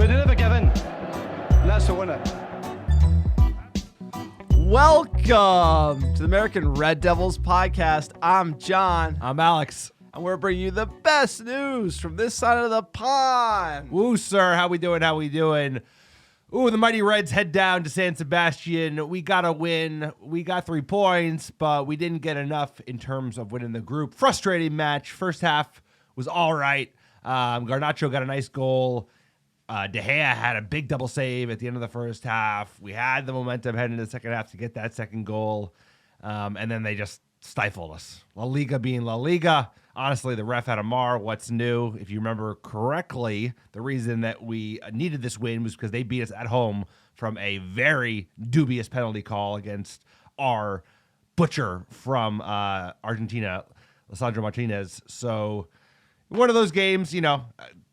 We deliver, Gavin. That's the winner. Welcome to the American Red Devils podcast. I'm John. I'm Alex. And we're bringing you the best news from this side of the pond. Woo, sir. How we doing? Ooh, the Mighty Reds head down to San Sebastian. We got a win. We got 3 points, but we didn't get enough in terms of winning the group. Frustrating match. First half was all right. Garnacho got a nice goal. De Gea had a big double save at the end of the first half. We had the momentum heading into the second half to get that second goal, and then they just stifled us. La Liga being La Liga. Honestly, the ref had a mar. What's new? If you remember correctly, the reason that we needed this win was because they beat us at home from a very dubious penalty call against our butcher from Argentina, Lisandro Martinez. So one of those games,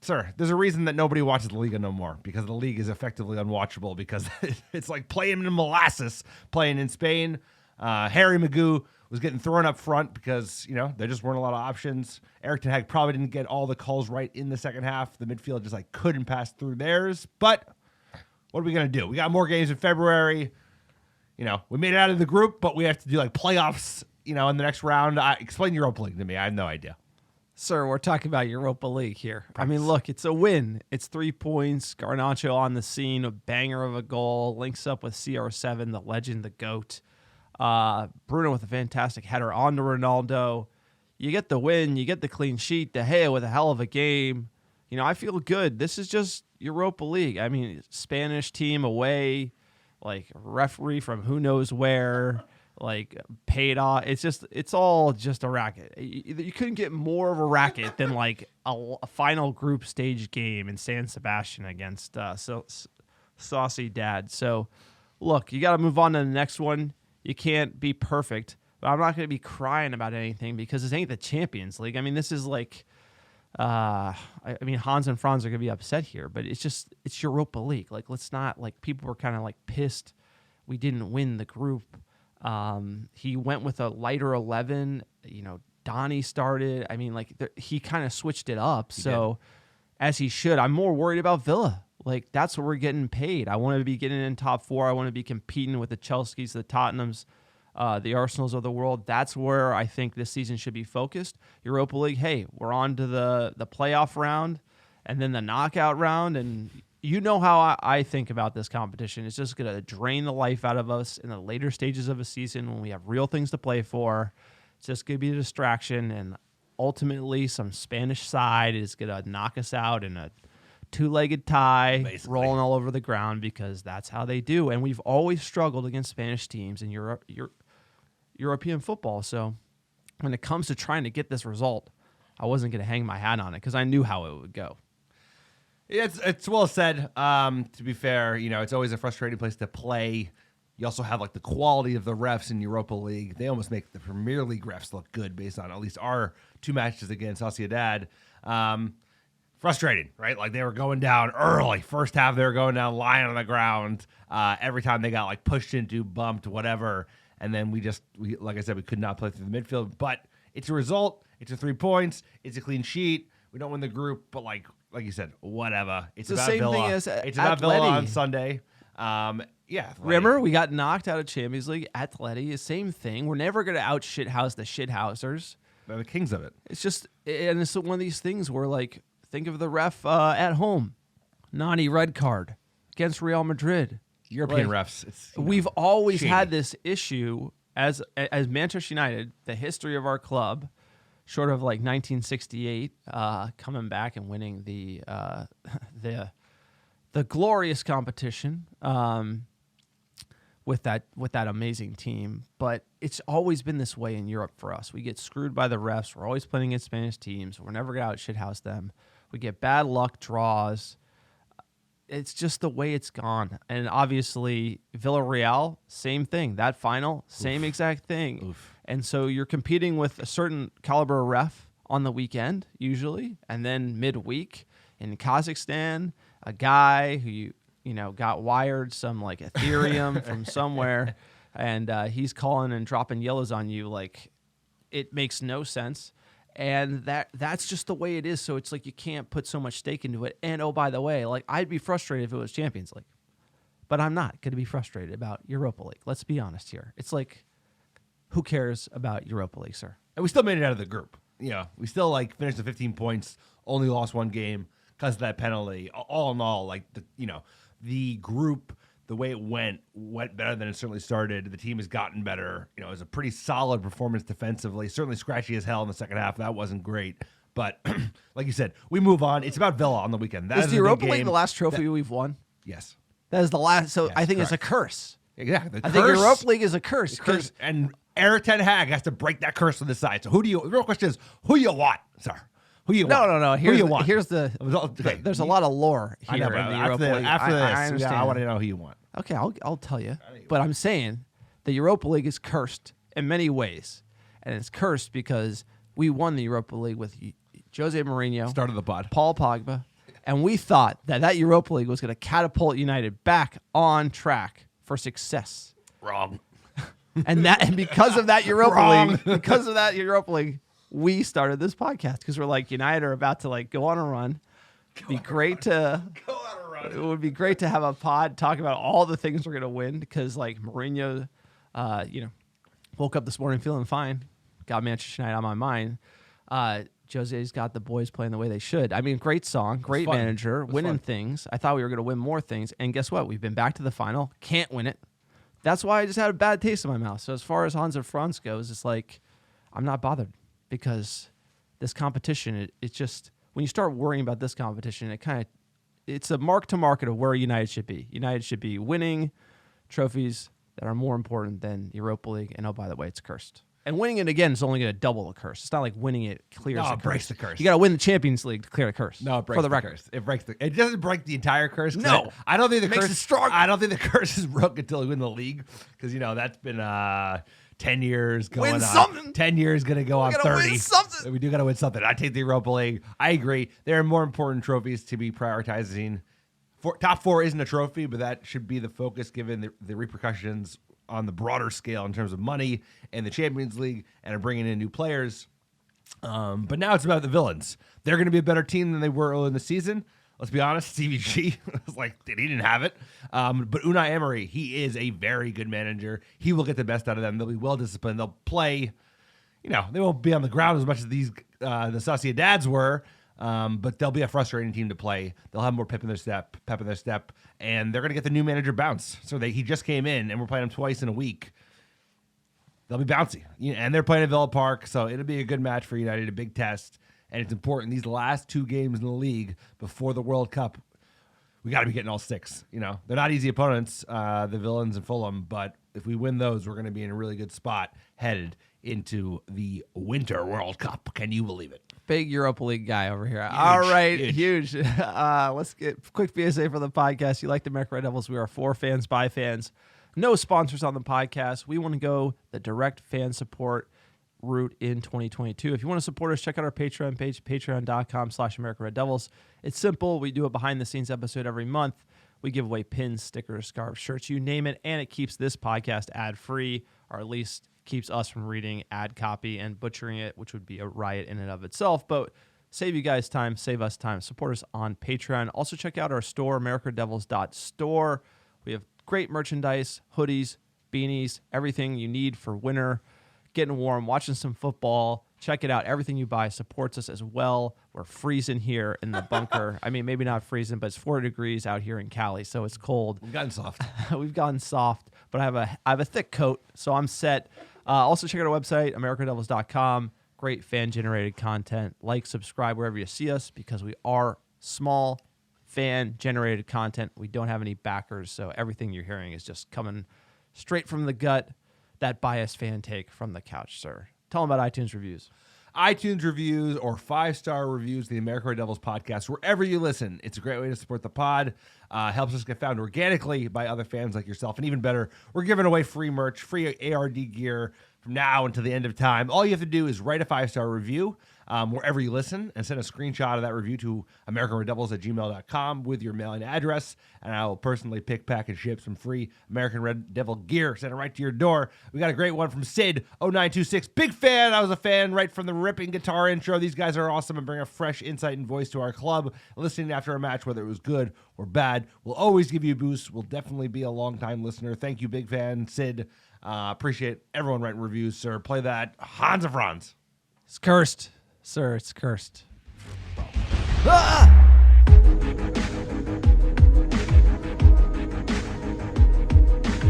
sir, there's a reason that nobody watches the Liga no more, because the league is effectively unwatchable because it's like playing in molasses, playing in Spain. Harry Magoo was getting thrown up front because, there just weren't a lot of options. Eric Ten Hag probably didn't get all the calls right in the second half. The midfield just couldn't pass through theirs. But what are we going to do? We got more games in February. We made it out of the group, but we have to do playoffs, in the next round. Explain Europa League to me. I have no idea. Sir, we're talking about Europa League here. I mean, look, it's a win. It's 3 points. Garnacho on the scene, a banger of a goal, links up with CR7, the legend, the GOAT. Bruno with a fantastic header on to Ronaldo. You get the win. You get the clean sheet. De Gea with a hell of a game. I feel good. This is just Europa League. I mean, Spanish team away, referee from who knows where. Paid off. It's all just a racket. You couldn't get more of a racket than a final group stage game in San Sebastian against Sociedad. So, look, you got to move on to the next one. You can't be perfect, but I'm not going to be crying about anything because this ain't the Champions League. I mean, this is Hans and Franz are going to be upset here, but it's Europa League. Let's not, people were kind of pissed we didn't win the group. He went with a lighter 11. Donnie started. I mean, he kind of switched it up. As he should. I'm more worried about Villa. That's what we're getting paid. I want to be getting in top 4. I want to be competing with the Chelseas, the Tottenhams, the Arsenals of the world. That's where I think this season should be focused. Europa League, hey, we're on to the playoff round and then the knockout round, and you know how I think about this competition. It's just going to drain the life out of us in the later stages of a season when we have real things to play for. It's just going to be a distraction, and ultimately some Spanish side is going to knock us out in a two-legged tie, basically, rolling all over the ground, because that's how they do. And we've always struggled against Spanish teams in European football. So when it comes to trying to get this result, I wasn't going to hang my hat on it because I knew how it would go. Yeah, it's well said. To be fair, it's always a frustrating place to play. You also have the quality of the refs in Europa League. They almost make the Premier League refs look good based on at least our 2 matches against Sociedad. Frustrating, right? They were going down early. First half, they were going down, lying on the ground. Every time they got pushed into, bumped, whatever. And then we like I said, we could not play through the midfield. But it's a result. It's a 3 points. It's a clean sheet. We don't win the group, but like you said, whatever. It's about the same Villa. thing as It's about Atleti. Villa on Sunday. Yeah. Remember, we got knocked out of Champions League. Atleti, same thing. We're never going to out-shithouse the shithousers. They're the kings of it. It's just, and it's one of these things where, think of the ref at home. Nani red card against Real Madrid. European refs. We've always shady. had this issue as Manchester United, the history of our club, short of 1968, coming back and winning the glorious competition with that amazing team. But it's always been this way in Europe for us. We get screwed by the refs. We're always playing against Spanish teams. We're never going to out-shithouse them. We get bad luck draws. It's just the way it's gone. And obviously, Villarreal, same thing. That final, same exact thing. Oof. And so you're competing with a certain caliber ref on the weekend, usually, and then midweek in Kazakhstan, a guy who got wired some Ethereum from somewhere, and he's calling and dropping yellows on you. It makes no sense. And that's just the way it is. So it's like you can't put so much stake into it. And oh, by the way, like I'd be frustrated if it was Champions League, but I'm not going to be frustrated about Europa League. Let's be honest here. It's like, who cares about Europa League, sir? And we still made it out of the group. We still finished the 15 points, only lost one game because of that penalty. All in all, the group, the way it went better than it certainly started. The team has gotten better. It was a pretty solid performance defensively. Certainly scratchy as hell in the second half. That wasn't great. But like you said, we move on. It's about Villa on the weekend. Is the Europa League the last trophy we've won? Yes. That is the last. So Yes, I think correct. it's a curse. Exactly. I think Europa League is a curse. Curse. And Eric Ten Hag has to break that curse on the side. So the real question is, who you want, sir? Who you want? No. Who you want? Here's the. Okay. There's a lot of lore I here know, in but the after, Europa League. after this, I understand. I want to know who you want. Okay, I'll tell you. But I'm saying the Europa League is cursed in many ways, and it's cursed because we won the Europa League with Jose Mourinho, Start of the pod. Paul Pogba, and we thought that Europa League was going to catapult United back on track for success. Wrong. And because of that Europa League, we started this podcast because we're like, United are about to go on a run. It would be great to have a pod talk about all the things we're going to win because Mourinho, woke up this morning feeling fine. Got Manchester United on my mind. Jose's got the boys playing the way they should. I mean, great song, great manager, winning things. I thought we were going to win more things. And guess what? We've been back to the final. Can't win it. That's why I just had a bad taste in my mouth. So as far as Hans and Franz goes, it's like I'm not bothered because this competition, it's just when you start worrying about this competition, it's a mark to market of where United should be. United should be winning trophies that are more important than Europa League. And oh, by the way, it's cursed. And winning it again is only going to double the curse. It's not like winning it clears the curse. It breaks the curse. You got to win the Champions League to clear the curse. No, it breaks for the the record. curse. It breaks it doesn't break the entire curse. No. I don't think the Makes curse it stronger. I don't think the curse is broken until we win the league because that's been 10 years going Win on. something. 10 years going to go on gotta 30. win something. We do got to win something. I take the Europa League. I agree. There are more important trophies to be prioritizing. Top 4 isn't a trophy, but that should be the focus given the repercussions on the broader scale in terms of money and the Champions League and bringing in new players. But now it's about the villains. They're going to be a better team than they were early in the season. Let's be honest, Stevie G was he didn't have it. But Unai Emery, he is a very good manager. He will get the best out of them. They'll be well disciplined. They'll play, they won't be on the ground as much as the Sociedads were. But they'll be a frustrating team to play. They'll have more pep in their step, and they're going to get the new manager bounce. So he just came in, and we're playing him twice in a week. They'll be bouncy, and they're playing at Villa Park, so it'll be a good match for United, a big test, and it's important. These last 2 games in the league before the World Cup, we got to be getting all 6. They're not easy opponents, the Villains and Fulham, but if we win those, we're going to be in a really good spot headed into the Winter World Cup. Can you believe it? Big Europa League guy over here. All right, huge. Huge. Let's get quick PSA for the podcast. You like the American Red Devils? We are for fans, by fans. No sponsors on the podcast. We want to go the direct fan support route in 2022. If you want to support us, check out our Patreon page, patreon.com/American Red Devils. It's simple. We do a behind-the-scenes episode every month. We give away pins, stickers, scarves, shirts, you name it, and it keeps this podcast ad-free, or at least keeps us from reading ad copy and butchering it, which would be a riot in and of itself. But save you guys time, save us time. Support us on Patreon. Also check out our store, americadevils.store. We have great merchandise, hoodies, beanies, everything you need for winter, getting warm, watching some football. Check it out. Everything you buy supports us as well. We're freezing here in the bunker. I mean, maybe not freezing, but it's 4 degrees out here in Cali, so it's cold. We've gotten soft. We've gotten soft, but I have a thick coat, so I'm set. Also, check out our website, americadevils.com. Great fan-generated content. Like, subscribe wherever you see us because we are small, fan-generated content. We don't have any backers, so everything you're hearing is just coming straight from the gut. That biased fan take from the couch, sir. Tell them about iTunes reviews. iTunes reviews or 5-star reviews, the American Red Devils podcast, wherever you listen. It's a great way to support the pod. Helps us get found organically by other fans like yourself. And even better, we're giving away free merch, free ARD gear from now until the end of time. All you have to do is write a 5-star review. wherever you listen, and send a screenshot of that review to AmericanRedDevils@gmail.com with your mailing address, and I will personally pick, pack, and ship some free American Red Devil gear. Send it right to your door. We got a great one from Sid0926. Big fan. I was a fan right from the ripping guitar intro. These guys are awesome and bring a fresh insight and voice to our club. Listening after a match, whether it was good or bad, will always give you a boost. Will definitely be a long-time listener. Thank you, big fan, Sid. Appreciate everyone writing reviews, sir. Play that Hans of Franz. It's cursed, sir. It's cursed.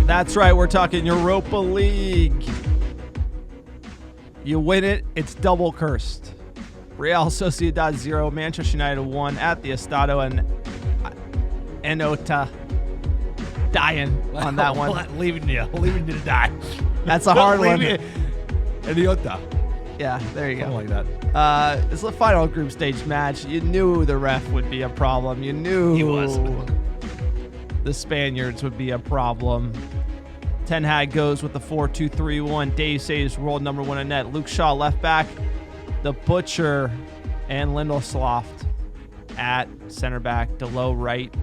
That's right. We're talking Europa League. You win it, it's double cursed. Real Sociedad 0, Manchester United 1 at the Estadio, and Enota dying on that one. Leaving you to die. That's a hard one. Enota. Yeah, there you go. Something like that. It's the final group stage match. You knew the ref would be a problem. You knew He was. The Spaniards would be a problem. Ten Hag goes with the 4-2-3-1. Dave saves world number 1 in net. Luke Shaw left back. The Butcher and Lindelsoft at center back. Delo right.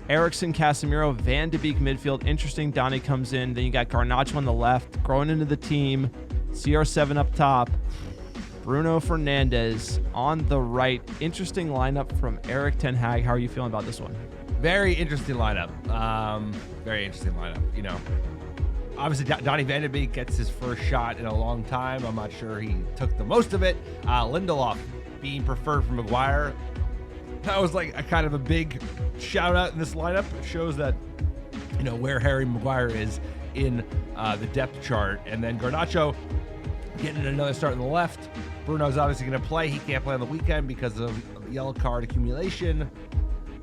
Eriksson, Casemiro, Van de Beek midfield. Interesting. Donnie comes in. Then you got Garnacho on the left. Growing into the team. CR7 up top. Bruno Fernandes on the right. Interesting lineup from Erik ten Hag. How are you feeling about this one? Very interesting lineup. Very interesting lineup. You know, obviously Donny Van de Beek gets his first shot in a long time. I'm not sure he took the most of it. Lindelof being preferred for Maguire. That was like a kind of a big shout out in this lineup. It shows that, you know, where Harry Maguire is in the depth chart. And then Garnacho getting another start on the left. Bruno's obviously going to play. He can't play on the weekend because of yellow card accumulation.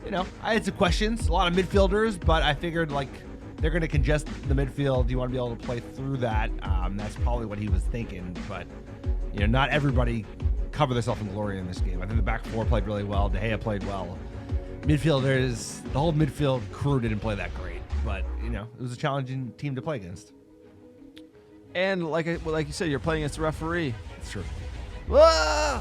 You know, I had some questions. A lot of midfielders, but I figured, like, they're going to congest the midfield. You want to be able to play through that. That's probably what he was thinking. But, you know, not everybody covered themselves in glory in this game. I think the back four played really well. De Gea played well. Midfielders, the whole midfield crew didn't play that great. But, you know, it was a challenging team to play against. And like you said, you're playing against the referee. It's true. Whoa!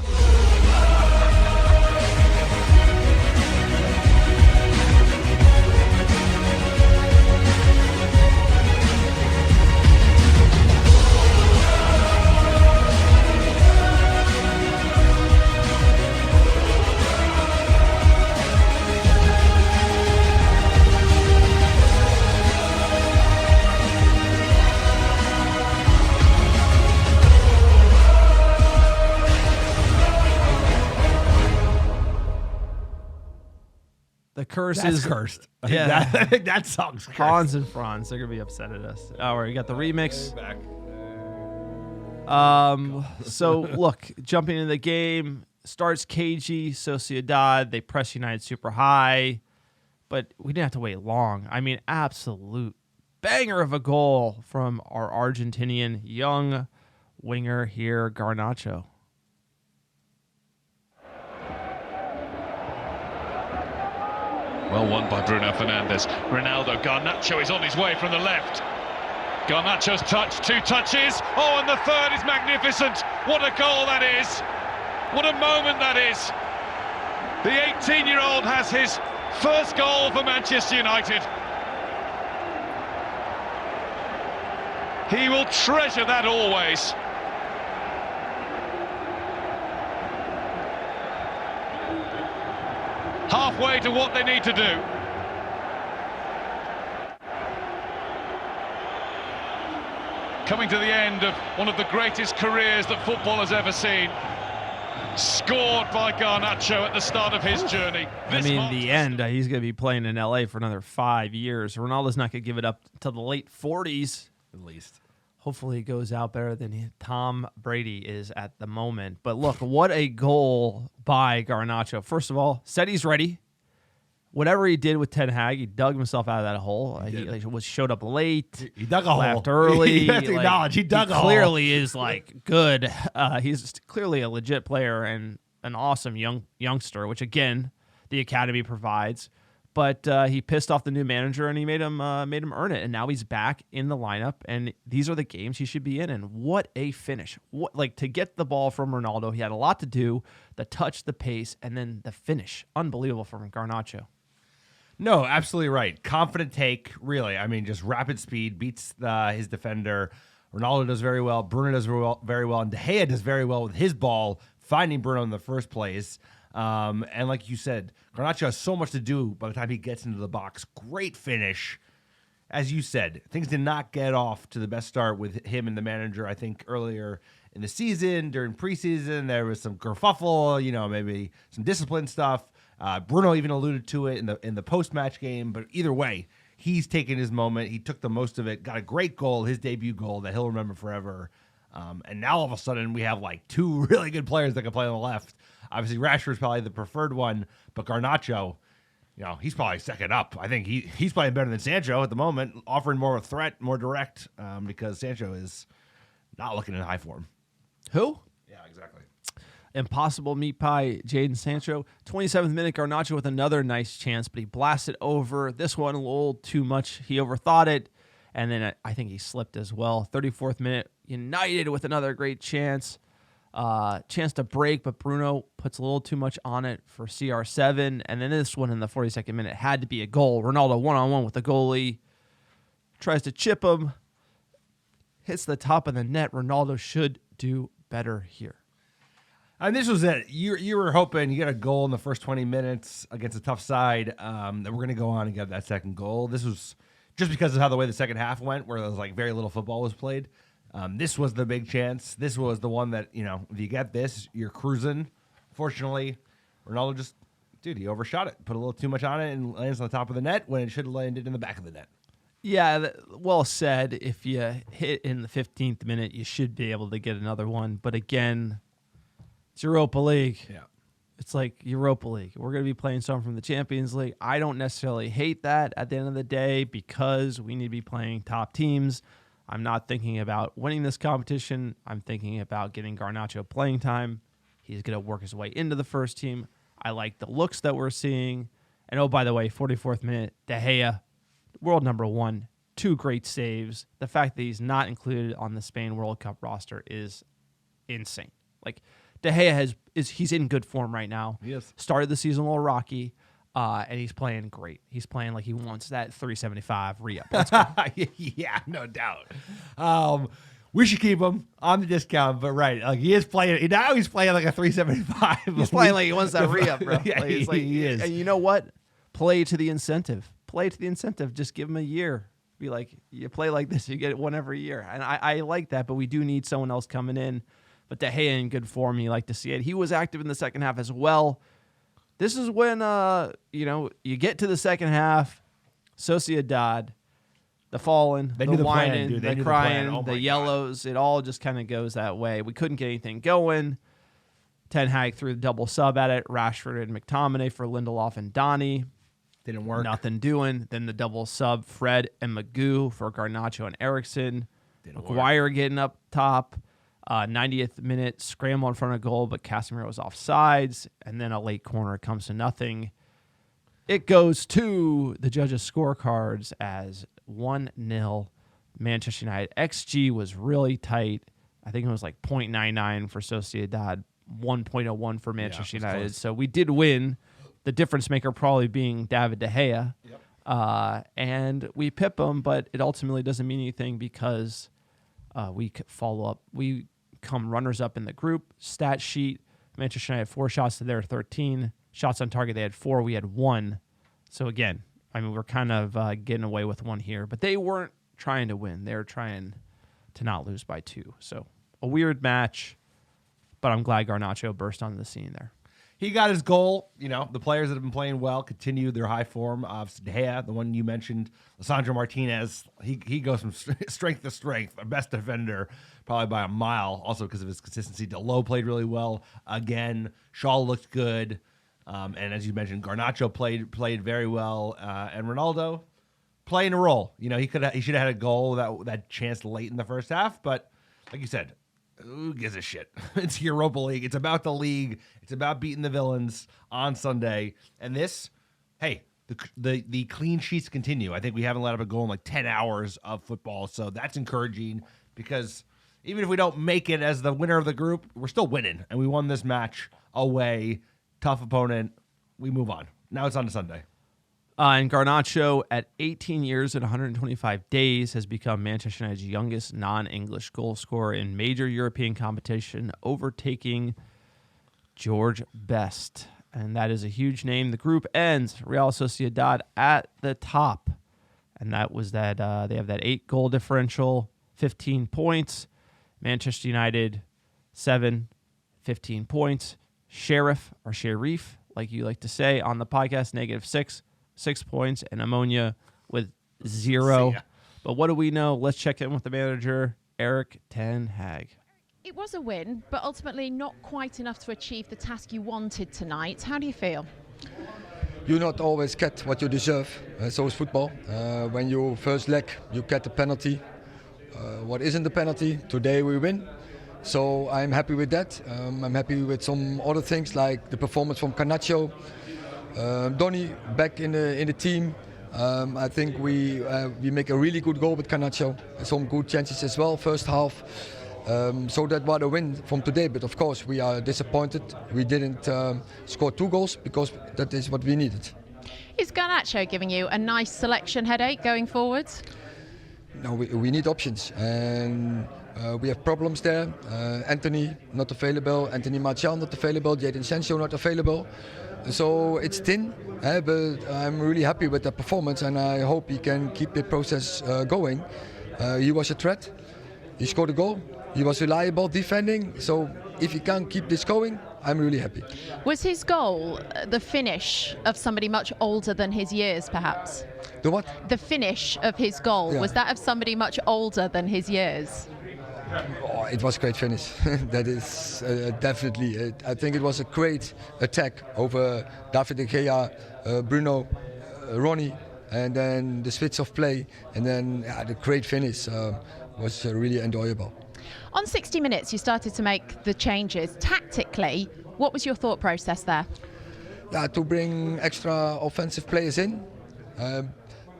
The curse That's is cursed. Yeah. I think that song's cursed. Hans and Franz. They're gonna be upset at us. Oh, we got the remix. Back. So look, jumping into the game, starts cagey. Sociedad, they press United super high, but we didn't have to wait long. I mean, absolute banger of a goal from our Argentinian young winger here, Garnacho. Well won by Bruno Fernandes. Ronaldo, Garnacho is on his way from the left. Garnacho's touch, 2 touches. Oh, and the third is magnificent. What a goal that is. What a moment that is. The 18-year-old has his first goal for Manchester United. He will treasure that always. Halfway to what they need to do. Coming to the end of one of the greatest careers that football has ever seen. Scored by Garnacho at the start of his journey. The end, he's going to be playing in LA for another 5 years. Ronaldo's not going to give it up till the late 40s. At least. Hopefully he goes out better than Tom Brady is at the moment. But look, what a goal by Garnacho. First of all, said he's ready. Whatever he did with Ten Hag, he dug himself out of that hole. He showed up late. He dug a left hole. early. You have to acknowledge he dug a hole. Clearly is like good. He's clearly a legit player and an awesome youngster, which again the academy provides. But he pissed off the new manager and he made him earn it. And now he's back in the lineup. And these are the games he should be in. And what a finish! To get the ball from Ronaldo, he had a lot to do. The touch, the pace, and then the finish, unbelievable from Garnacho. No, absolutely right. Confident take, really. I mean, just rapid speed, beats his defender. Ronaldo does very well. Bruno does very well. And De Gea does very well with his ball, finding Bruno in the first place. And like you said, Garnacho has so much to do by the time he gets into the box. Great finish. As you said, things did not get off to the best start with him and the manager. I think earlier in the season, during preseason, there was some kerfuffle, maybe some discipline stuff. Bruno even alluded to it in the post-match game. But either way, he's taken his moment. He took the most of it, got a great goal, his debut goal that he'll remember forever. And now all of a sudden we have like two really good players that can play on the left. Obviously, Rashford's probably the preferred one, but Garnacho, he's probably second up. I think he's playing better than Sancho at the moment, offering more of a threat, more direct, because Sancho is not looking in high form. Who? Yeah, exactly. Impossible meat pie, Jadon Sancho. 27th minute, Garnacho with another nice chance, but he blasted over. This one a little too much. He overthought it, and then I think he slipped as well. 34th minute, United with another great chance. Chance to break, but Bruno puts a little too much on it for CR7. And then this one in the 42nd minute had to be a goal. Ronaldo one-on-one with the goalie. Tries to chip him. Hits the top of the net. Ronaldo should do better here. And this was it. You were hoping you get a goal in the first 20 minutes against a tough side, that we're going to go on and get that second goal. This was just because of how the way the second half went, where there was like very little football was played. This was the big chance. This was the one that, if you get this, you're cruising. Fortunately, Ronaldo he overshot it, put a little too much on it, and lands on the top of the net when it should have landed in the back of the net. Yeah, well said. If you hit in the 15th minute, you should be able to get another one. But again, it's Europa League. Yeah. It's like Europa League. We're going to be playing some from the Champions League. I don't necessarily hate that at the end of the day because we need to be playing top teams. I'm not thinking about winning this competition. I'm thinking about getting Garnacho playing time. He's going to work his way into the first team. I like the looks that we're seeing. And oh, by the way, 44th minute, De Gea, world number 1, 2 great saves. The fact that he's not included on the Spain World Cup roster is insane. Like, De Gea he's in good form right now. He is. Started the season a little rocky. And he's playing great. He's playing like he wants that 375 re-up. Let's go. Yeah, no doubt. We should keep him on the discount, but right, like he is playing now. He's playing like a 375. He's playing like he wants that re-up, bro. Yeah, like, it's like, he is. And you know what? Play to the incentive. Play to the incentive. Just give him a year. Be like, you play like this, you get one every year. And I like that, but we do need someone else coming in. But De Gea in good form, you like to see it. He was active in the second half as well. This is when, you get to the second half, Sociedad, the falling, the whining, the crying, the yellows, it all just kind of goes that way. We couldn't get anything going. Ten Hag threw the double sub at it. Rashford and McTominay for Lindelof and Donny. Didn't work. Nothing doing. Then the double sub, Fred and Magoo for Garnacho and Eriksson. Maguire getting up top. 90th minute, scramble in front of goal, but Casemiro was offsides, and then a late corner comes to nothing. It goes to the judges' scorecards as 1-0 Manchester United. XG was really tight. I think it was like 0.99 for Sociedad, 1.01 for Manchester United. Close. So we did win. The difference maker probably being David De Gea. Yep. And we pip them, but it ultimately doesn't mean anything because we follow up. We come runners up in the group stat sheet. Manchester United had 4 shots to their 13 shots on target. They had 4. We had 1. So again, I mean, we're kind of getting away with 1 here, but they weren't trying to win. They were trying to not lose by 2. So a weird match, but I'm glad Garnacho burst onto the scene there. He got his goal. The players that have been playing well continued their high form. De Gea, the one you mentioned, Lisandro Martinez, he goes from strength to strength, our best defender, probably by a mile, also because of his consistency. Dalot played really well. Again, Shaw looked good. And as you mentioned, Garnacho played very well. And Ronaldo playing a role. He should have had a goal, that chance late in the first half. But like you said, who gives a shit? It's Europa League. It's about the league. It's about beating the villains on Sunday. And this the clean sheets continue. I think we haven't let up a goal in like 10 hours of football, so that's encouraging because even if we don't make it as the winner of the group, we're still winning, and we won this match away. Tough opponent. We move on. Now it's on to Sunday. And Garnacho, at 18 years and 125 days, has become Manchester United's youngest non-English goal scorer in major European competition, overtaking George Best. And that is a huge name. The group ends Real Sociedad at the top. And that was that they have that 8-goal differential, 15 points. Manchester United, 7, 15 points. Sheriff, or Sharif, like you like to say on the podcast, -6, 6 points. And Ammonia with 0. But what do we know? Let's check in with the manager, Erik ten Hag. It was a win, but ultimately not quite enough to achieve the task you wanted tonight. How do you feel? You not always get what you deserve. So is football. When you first leg, you get the penalty. What isn't the penalty? Today we win. So I'm happy with that. I'm happy with some other things like the performance from Garnacho. Donny back in the team. I think we make a really good goal with Garnacho. Some good chances as well, first half. So that was a win from today, but of course we are disappointed. We didn't score 2 goals because that is what we needed. Is Garnacho giving you a nice selection headache going forward? No, we need options, and we have problems there. Anthony not available, Anthony Martial not available, Jadon Sancho not available. So it's thin, but I'm really happy with the performance, and I hope he can keep the process going. He was a threat. He scored a goal. He was reliable defending, so if he can keep this going, I'm really happy. Was his goal the finish of somebody much older than his years, perhaps? The what? The finish of his goal, Yeah. was that of somebody much older than his years? Oh, it was a great finish. That is definitely it. I think it was a great attack over David de Gea, Bruno, Ronnie, and then the switch of play, and then the great finish was really enjoyable. On 60 minutes, you started to make the changes. Tactically, what was your thought process there? Yeah, to bring extra offensive players in,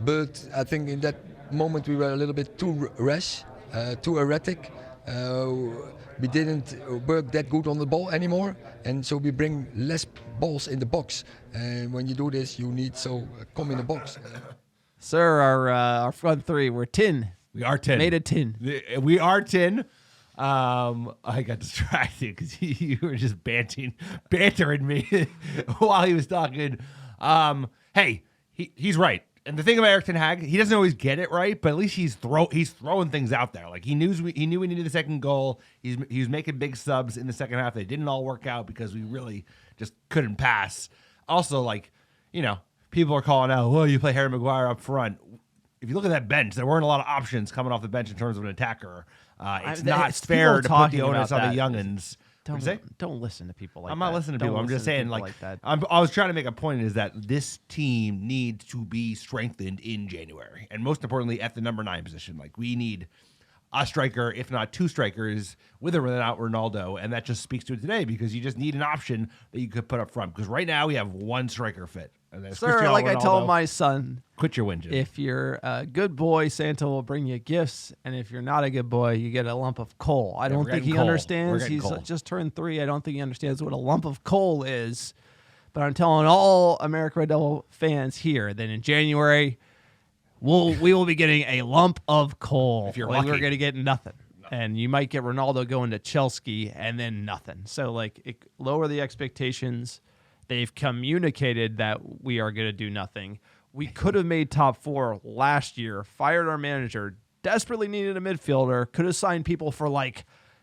but I think in that moment we were a little bit too rash, too erratic. We didn't work that good on the ball anymore, and so we bring less balls in the box. And when you do this, you need come in the box. Sir, our front three, we're 10. We are 10. Made a 10. We are 10. I got distracted because you were just bantering me while he was talking. Hey, he's right. And the thing about Erik ten Hag, he doesn't always get it right, but at least he's throwing things out there. Like he knew we needed the second goal. He was making big subs in the second half. They didn't all work out because we really just couldn't pass. Also, people are calling out, well, you play Harry Maguire up front. If you look at that bench, there weren't a lot of options coming off the bench in terms of an attacker. It's not fair to put the onus on the youngins. Don't listen to people like that. I'm not listening to people. I'm just saying, like that. I was trying to make a point is that this team needs to be strengthened in January, and most importantly, at the number 9 position. Like we need a striker, if not 2 strikers, with or without Ronaldo, and that just speaks to it today because you just need an option that you could put up front. Because right now we have 1 striker fit. And that's Sir, Cristiano like Ronaldo. I told my son, quit your whinging. if you're a good boy, Santa will bring you gifts, and if you're not a good boy, you get a lump of coal. I don't think he understands. He's just turned 3. I don't think he understands what a lump of coal is. But I'm telling all American Red Devil fans here that in January, we will be getting a lump of coal. If you're lucky. lucky. We're going to get nothing. No. And you might get Ronaldo going to Chelsea and then nothing. So, lower the expectations. They've communicated that we are going to do nothing. We could have made top 4 last year, fired our manager, desperately needed a midfielder, could have signed people for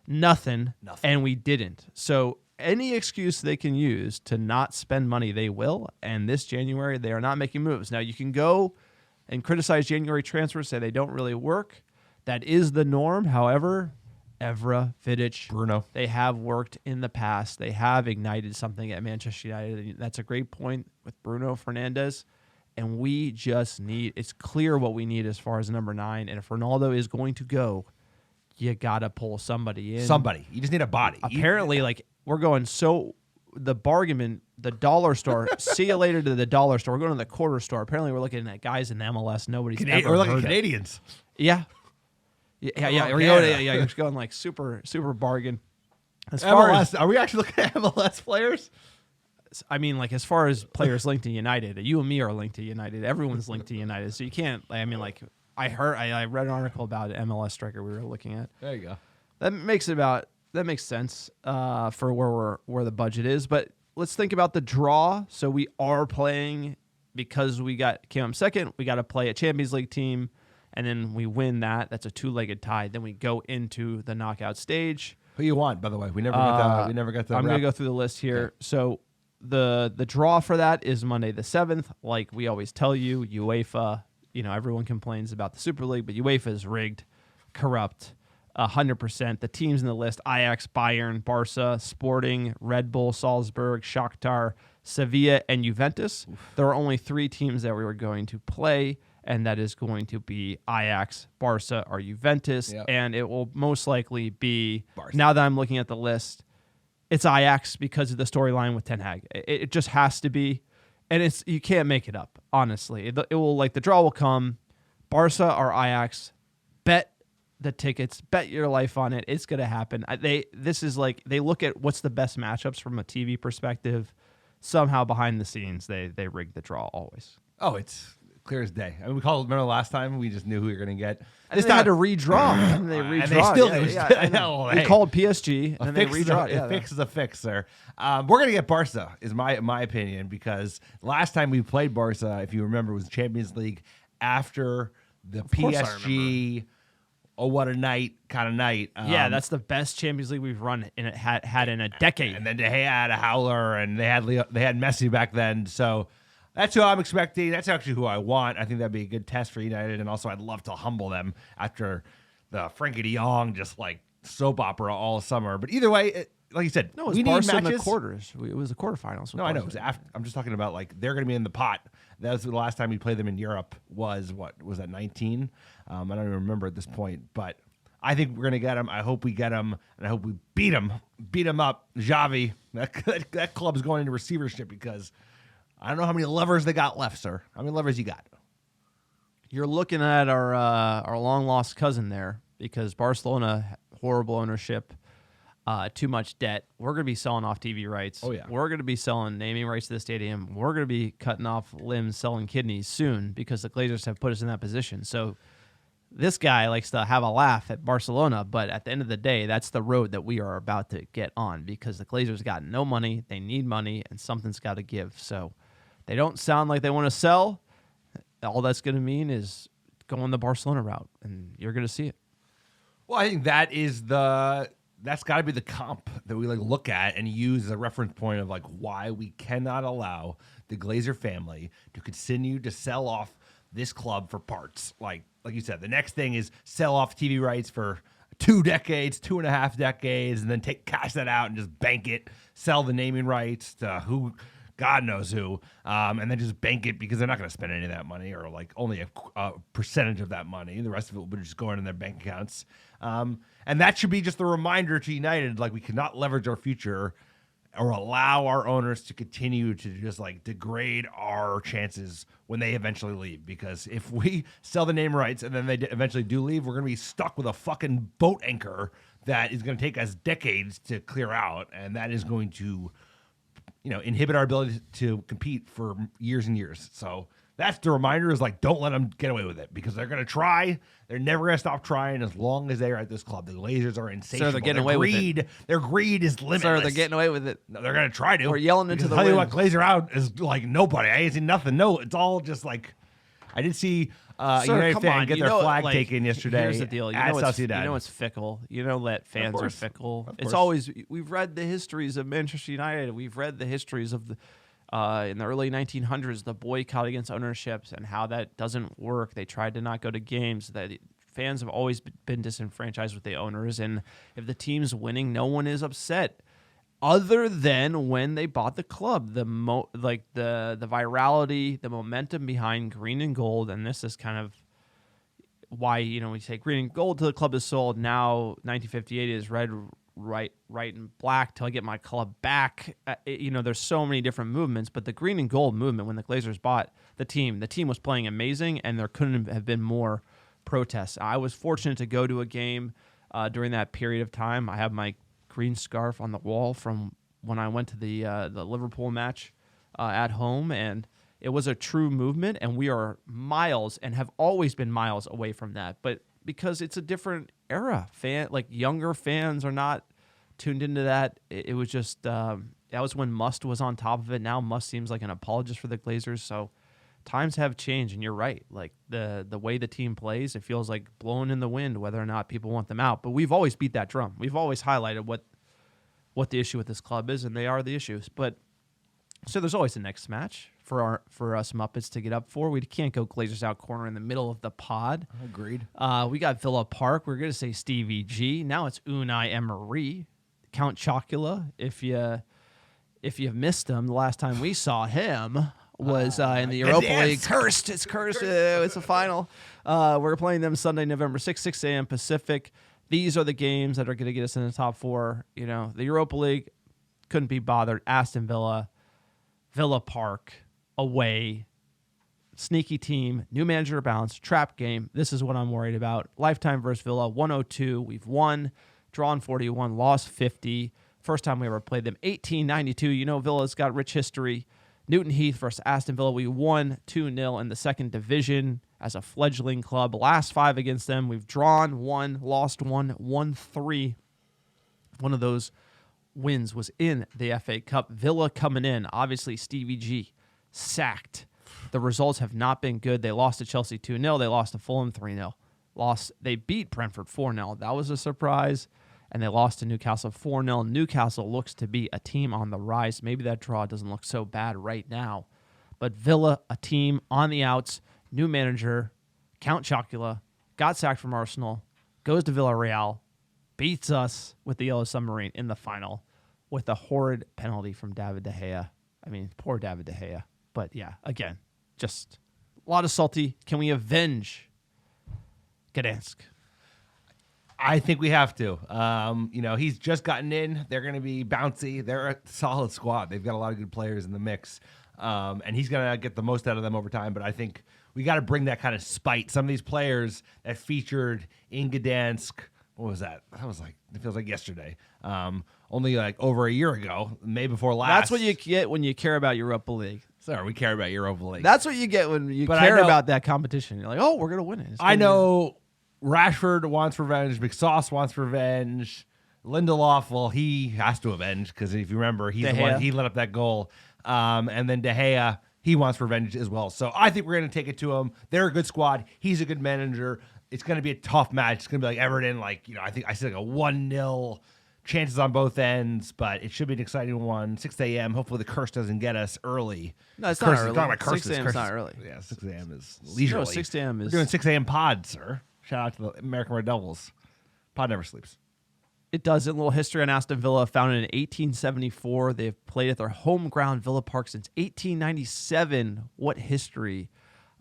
nothing, and we didn't. So any excuse they can use to not spend money, they will. And this January, they are not making moves. Now, you can go and criticize January transfers, say they don't really work. That is the norm. However, Evra, Vidic, Bruno. They have worked in the past. They have ignited something at Manchester United. That's a great point with Bruno Fernandes. And we just it's clear what we need as far as number 9. And if Ronaldo is going to go, you got to pull somebody in. Somebody. You just need a body. Apparently, we're going so the bargain bin, the dollar store. See you later to the dollar store. We're going to the quarter store. Apparently, we're looking at guys in the MLS. Nobody's ever We're looking heard at of. Canadians. Yeah. Yeah. You're just going like super bargain. As far MLS, as, are we actually looking at MLS players? I mean, like as far as players linked to United, you and me are linked to United. Everyone's linked to United, so you can't. I mean, like I read an article about an MLS striker we were looking at. There you go. That makes sense for where the budget is. But let's think about the draw. So we are playing because we came up second. We got to play a Champions League team, and then we win that. That's a 2-legged tie. Then we go into the knockout stage. Who you want, by the way? We never got the. I'm going to go through the list here. Okay. So the draw for that is Monday the 7th. Like we always tell you, UEFA. Everyone complains about the Super League, but UEFA is rigged, corrupt. 100%. The teams in the list: Ajax, Bayern, Barca, Sporting, Red Bull, Salzburg, Shakhtar, Sevilla, and Juventus. Oof. There are only 3 teams that we were going to play, and that is going to be Ajax, Barca, or Juventus. Yep. And it will most likely be, Barca. Now that I'm looking at the list, it's Ajax because of the storyline with Ten Hag. It just has to be. And you can't make it up, honestly. It will, like, the draw will come. Barca or Ajax, bet the tickets, bet your life on it. It's going to happen. They look at what's the best matchups from a TV perspective. Somehow behind the scenes, they rig the draw always. Oh, it's clear as day. I mean, remember last time we just knew who we were going to get. This time had to redraw. And they redraw. And they still we called PSG and they redraw. A fix is a fix, sir. We're going to get Barca, is my opinion, because last time we played Barca, if you remember, was Champions League after the PSG. Oh, what a night kind of night. Yeah, that's the best Champions League we've run in had in a decade. And then they had a howler, and they had Messi back then. So that's who I'm expecting. That's actually who I want. I think that'd be a good test for United, and also I'd love to humble them after the Frankie de Jong just like soap opera all summer. But either way, like you said, no, it was Barca in the quarters. It was the quarterfinals. No, I know. It was after, I'm just talking about like they're going to be in the pot. That was the last time we played them in Europe. Was that 19? I don't even remember at this point, but I think we're going to get them. I hope we get them, and I hope we beat them up. Xavi, that club's going into receivership because I don't know how many levers they got left, sir. How many levers you got? You're looking at our long lost cousin there because Barcelona, horrible ownership. Too much debt. We're going to be selling off TV rights. Oh, yeah. We're going to be selling naming rights to the stadium. We're going to be cutting off limbs, selling kidneys soon because the Glazers have put us in that position. So this guy likes to have a laugh at Barcelona, but at the end of the day, that's the road that we are about to get on because the Glazers got no money. They need money, and something's got to give. So they don't sound like they want to sell. All that's going to mean is going the Barcelona route, and you're going to see it. Well, I think that's got to be the comp that we like look at and use as a reference point of like why we cannot allow the Glazer family to continue to sell off this club for parts. Like you said, the next thing is sell off TV rights for 2 decades, 2.5 decades, and then cash that out and just bank it, sell the naming rights to who, God knows who, and then just bank it because they're not going to spend any of that money or like only a percentage of that money. The rest of it will just go into their bank accounts. And that should be just a reminder to United, like we cannot leverage our future or allow our owners to continue to just like degrade our chances when they eventually leave. Because if we sell the name rights and then they eventually do leave, we're going to be stuck with a fucking boat anchor that is going to take us decades to clear out. And that is going to, inhibit our ability to compete for years and years. So that's the reminder is like, don't let them get away with it because they're going to try. They're never going to stop trying as long as they are at this club. The Glazers are insatiable. So they're getting away with it. Their greed is limitless. So they're getting away with it. No, they're going to try to. We're yelling into the wind. wind. Tell you what, Glazer out is like nobody. I ain't seen nothing. No, it's all just like, I did see a United fan get their flag taken yesterday. Here's the deal. At Sociedad. It's fickle. That fans are fickle. It's always, we've read the histories of Manchester United. We've read the histories of the in the early 1900s, the boycott against ownerships and how that doesn't work. They tried to not go to games. That fans have always been disenfranchised with the owners, and if the team's winning, no one is upset. Other than when they bought the club, the virality, the momentum behind green and gold, and this is kind of why we say green and gold till the club is sold. Now 1958 is red, right and black till I get my club back. There's so many different movements, but the green and gold movement when the Glazers bought the team was playing amazing, and there couldn't have been more protests. I was fortunate to go to a game during that period of time. I have my green scarf on the wall from when I went to the Liverpool match at home, and it was a true movement, and we are miles and have always been miles away from that. But because it's a different era, younger fans are not tuned into that. It was just that was when Must was on top of it. Now Must seems like an apologist for the Glazers. So times have changed, and you're right. Like the way the team plays, it feels like blowing in the wind, whether or not people want them out. But we've always beat that drum. We've always highlighted what the issue with this club is, and they are the issues. But so there's always the next match for us Muppets to get up for. We can't go Glazers out corner in the middle of the pod. Agreed. We got Villa Park. We're going to say Stevie G. Now it's Unai Emery. Count Chocula. If you've missed him, the last time we saw him was in the Europa League. Cursed. It's cursed. It's a final. We're playing them Sunday, November 6th, 6 a.m. Pacific. These are the games that are going to get us in the top four. The Europa League, couldn't be bothered. Aston Villa, Villa Park, away, sneaky team, new manager bounce, trap game. This is what I'm worried about. Lifetime versus Villa, 102. We've won, drawn 41, lost 50. First time we ever played them, 1892. Villa's got rich history. Newton Heath versus Aston Villa. We won 2-0 in the second division as a fledgling club. Last 5 against them, we've drawn 1, lost 1, won 3. One of those wins was in the FA Cup. Villa coming in. Obviously, Stevie G sacked. The results have not been good. They lost to Chelsea 2-0. They lost to Fulham 3-0. They beat Brentford 4-0. That was a surprise. And they lost to Newcastle 4-0. Newcastle looks to be a team on the rise. Maybe that draw doesn't look so bad right now. But Villa, a team on the outs, new manager, Count Chocula, got sacked from Arsenal, goes to Villarreal, beats us with the Yellow Submarine in the final with a horrid penalty from David De Gea. I mean, poor David De Gea. But yeah, again, just a lot of salty. Can we avenge Gdansk? I think we have to. He's just gotten in. They're going to be bouncy. They're a solid squad. They've got a lot of good players in the mix. And he's going to get the most out of them over time. But I think we got to bring that kind of spite. Some of these players that featured in Gdansk, what was that? It feels like yesterday. Only like over a year ago, May before last. That's what you get when you care about Europa League. Sorry, we care about Europa League. That's what you get when you care about that competition. You're like, oh, we're going to win it. I know Rashford wants revenge. McSauce wants revenge. Lindelof, well, he has to avenge because if you remember, he's the one he let up that goal. And then De Gea, he wants revenge as well. So I think we're going to take it to him. They're a good squad. He's a good manager. It's going to be a tough match. It's going to be like Everton. I think I said like a 1-0. Chances on both ends, but it should be an exciting one. 6 a.m. Hopefully the curse doesn't get us early. No, it's not early. About 6 a.m. is not early. Yeah, 6 a.m. is leisurely. No, 6 a.m. is... We're doing 6 a.m. pod, sir. Shout out to the American Red Devils. Pod never sleeps. It does. A little history on Aston Villa. Founded in 1874. They've played at their home ground, Villa Park, since 1897. What history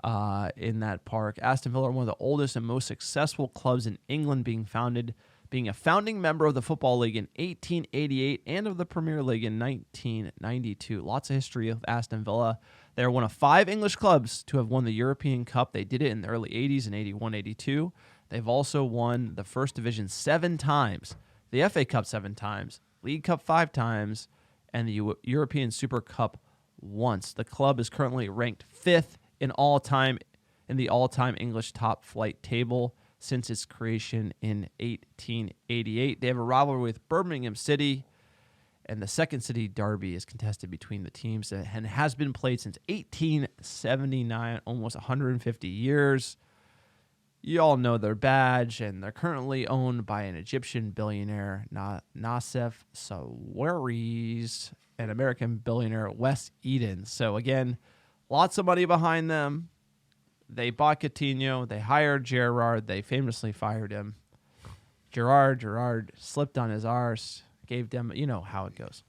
in that park. Aston Villa are one of the oldest and most successful clubs in England, being a founding member of the Football League in 1888 and of the Premier League in 1992. Lots of history of Aston Villa. They are one of 5 English clubs to have won the European Cup. They did it in the early 80s in 81, 82. They've also won the First Division 7 times, the FA Cup 7 times, League Cup 5 times, and the European Super Cup once. The club is currently ranked 5th in the all-time English top flight table since its creation in 1888. They have a rivalry with Birmingham City, and the second city derby is contested between the teams and has been played since 1879, almost 150 years. You all know their badge, and they're currently owned by an Egyptian billionaire, Nassef Sawiris, and American billionaire Wes Eden. So again, lots of money behind them. They bought Coutinho. They hired Gerrard. They famously fired him. Gerrard slipped on his arse, gave them, you know how it goes.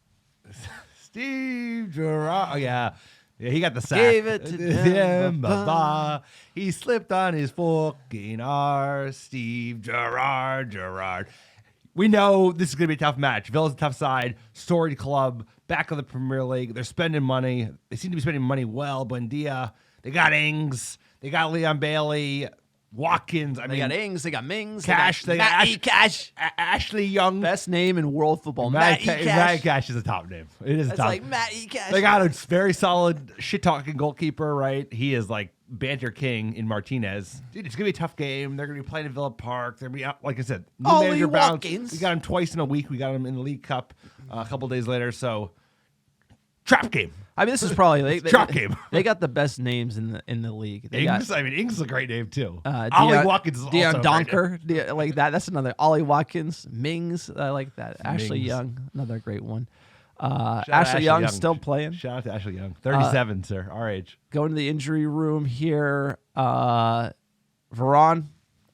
Steve Gerrard. Oh, yeah. Yeah, he got the sack. Gave it to them. He slipped on his fucking arse. Steve Gerrard. We know this is going to be a tough match. Villa's a tough side, storied club, back of the Premier League. They're spending money. They seem to be spending money well. Buendia, they got Ings, they got Leon Bailey, Watkins. They got Ings, they got Mings, Cash, they got Matty Cash. Ashley Young. Best name in world football. Matty Matty Cash. Cash. Is a top name. It is a It's top. like Matty Cash. They got a very solid shit-talking goalkeeper, right? He is like banter king in Martinez. Dude, it's going to be a tough game. They're going to be playing at Villa Park. They're going to be, like I said, new Ollie manager bounce. Watkins. We got him twice in a week. We got him in the League Cup a couple days later. So, trap game. I mean, this is probably Trap game. They got the best names in the league. They Ings, got, Ings is a great name, too. Ollie Watkins is also Dion a great name. Donker, like that. That's another. Ollie Watkins, Mings, I like that. Ashley Mings. Young, another great one. Shout out Ashley Young still playing. Shout out to Ashley Young. 37, sir. Our age. Going to the injury room here. Varane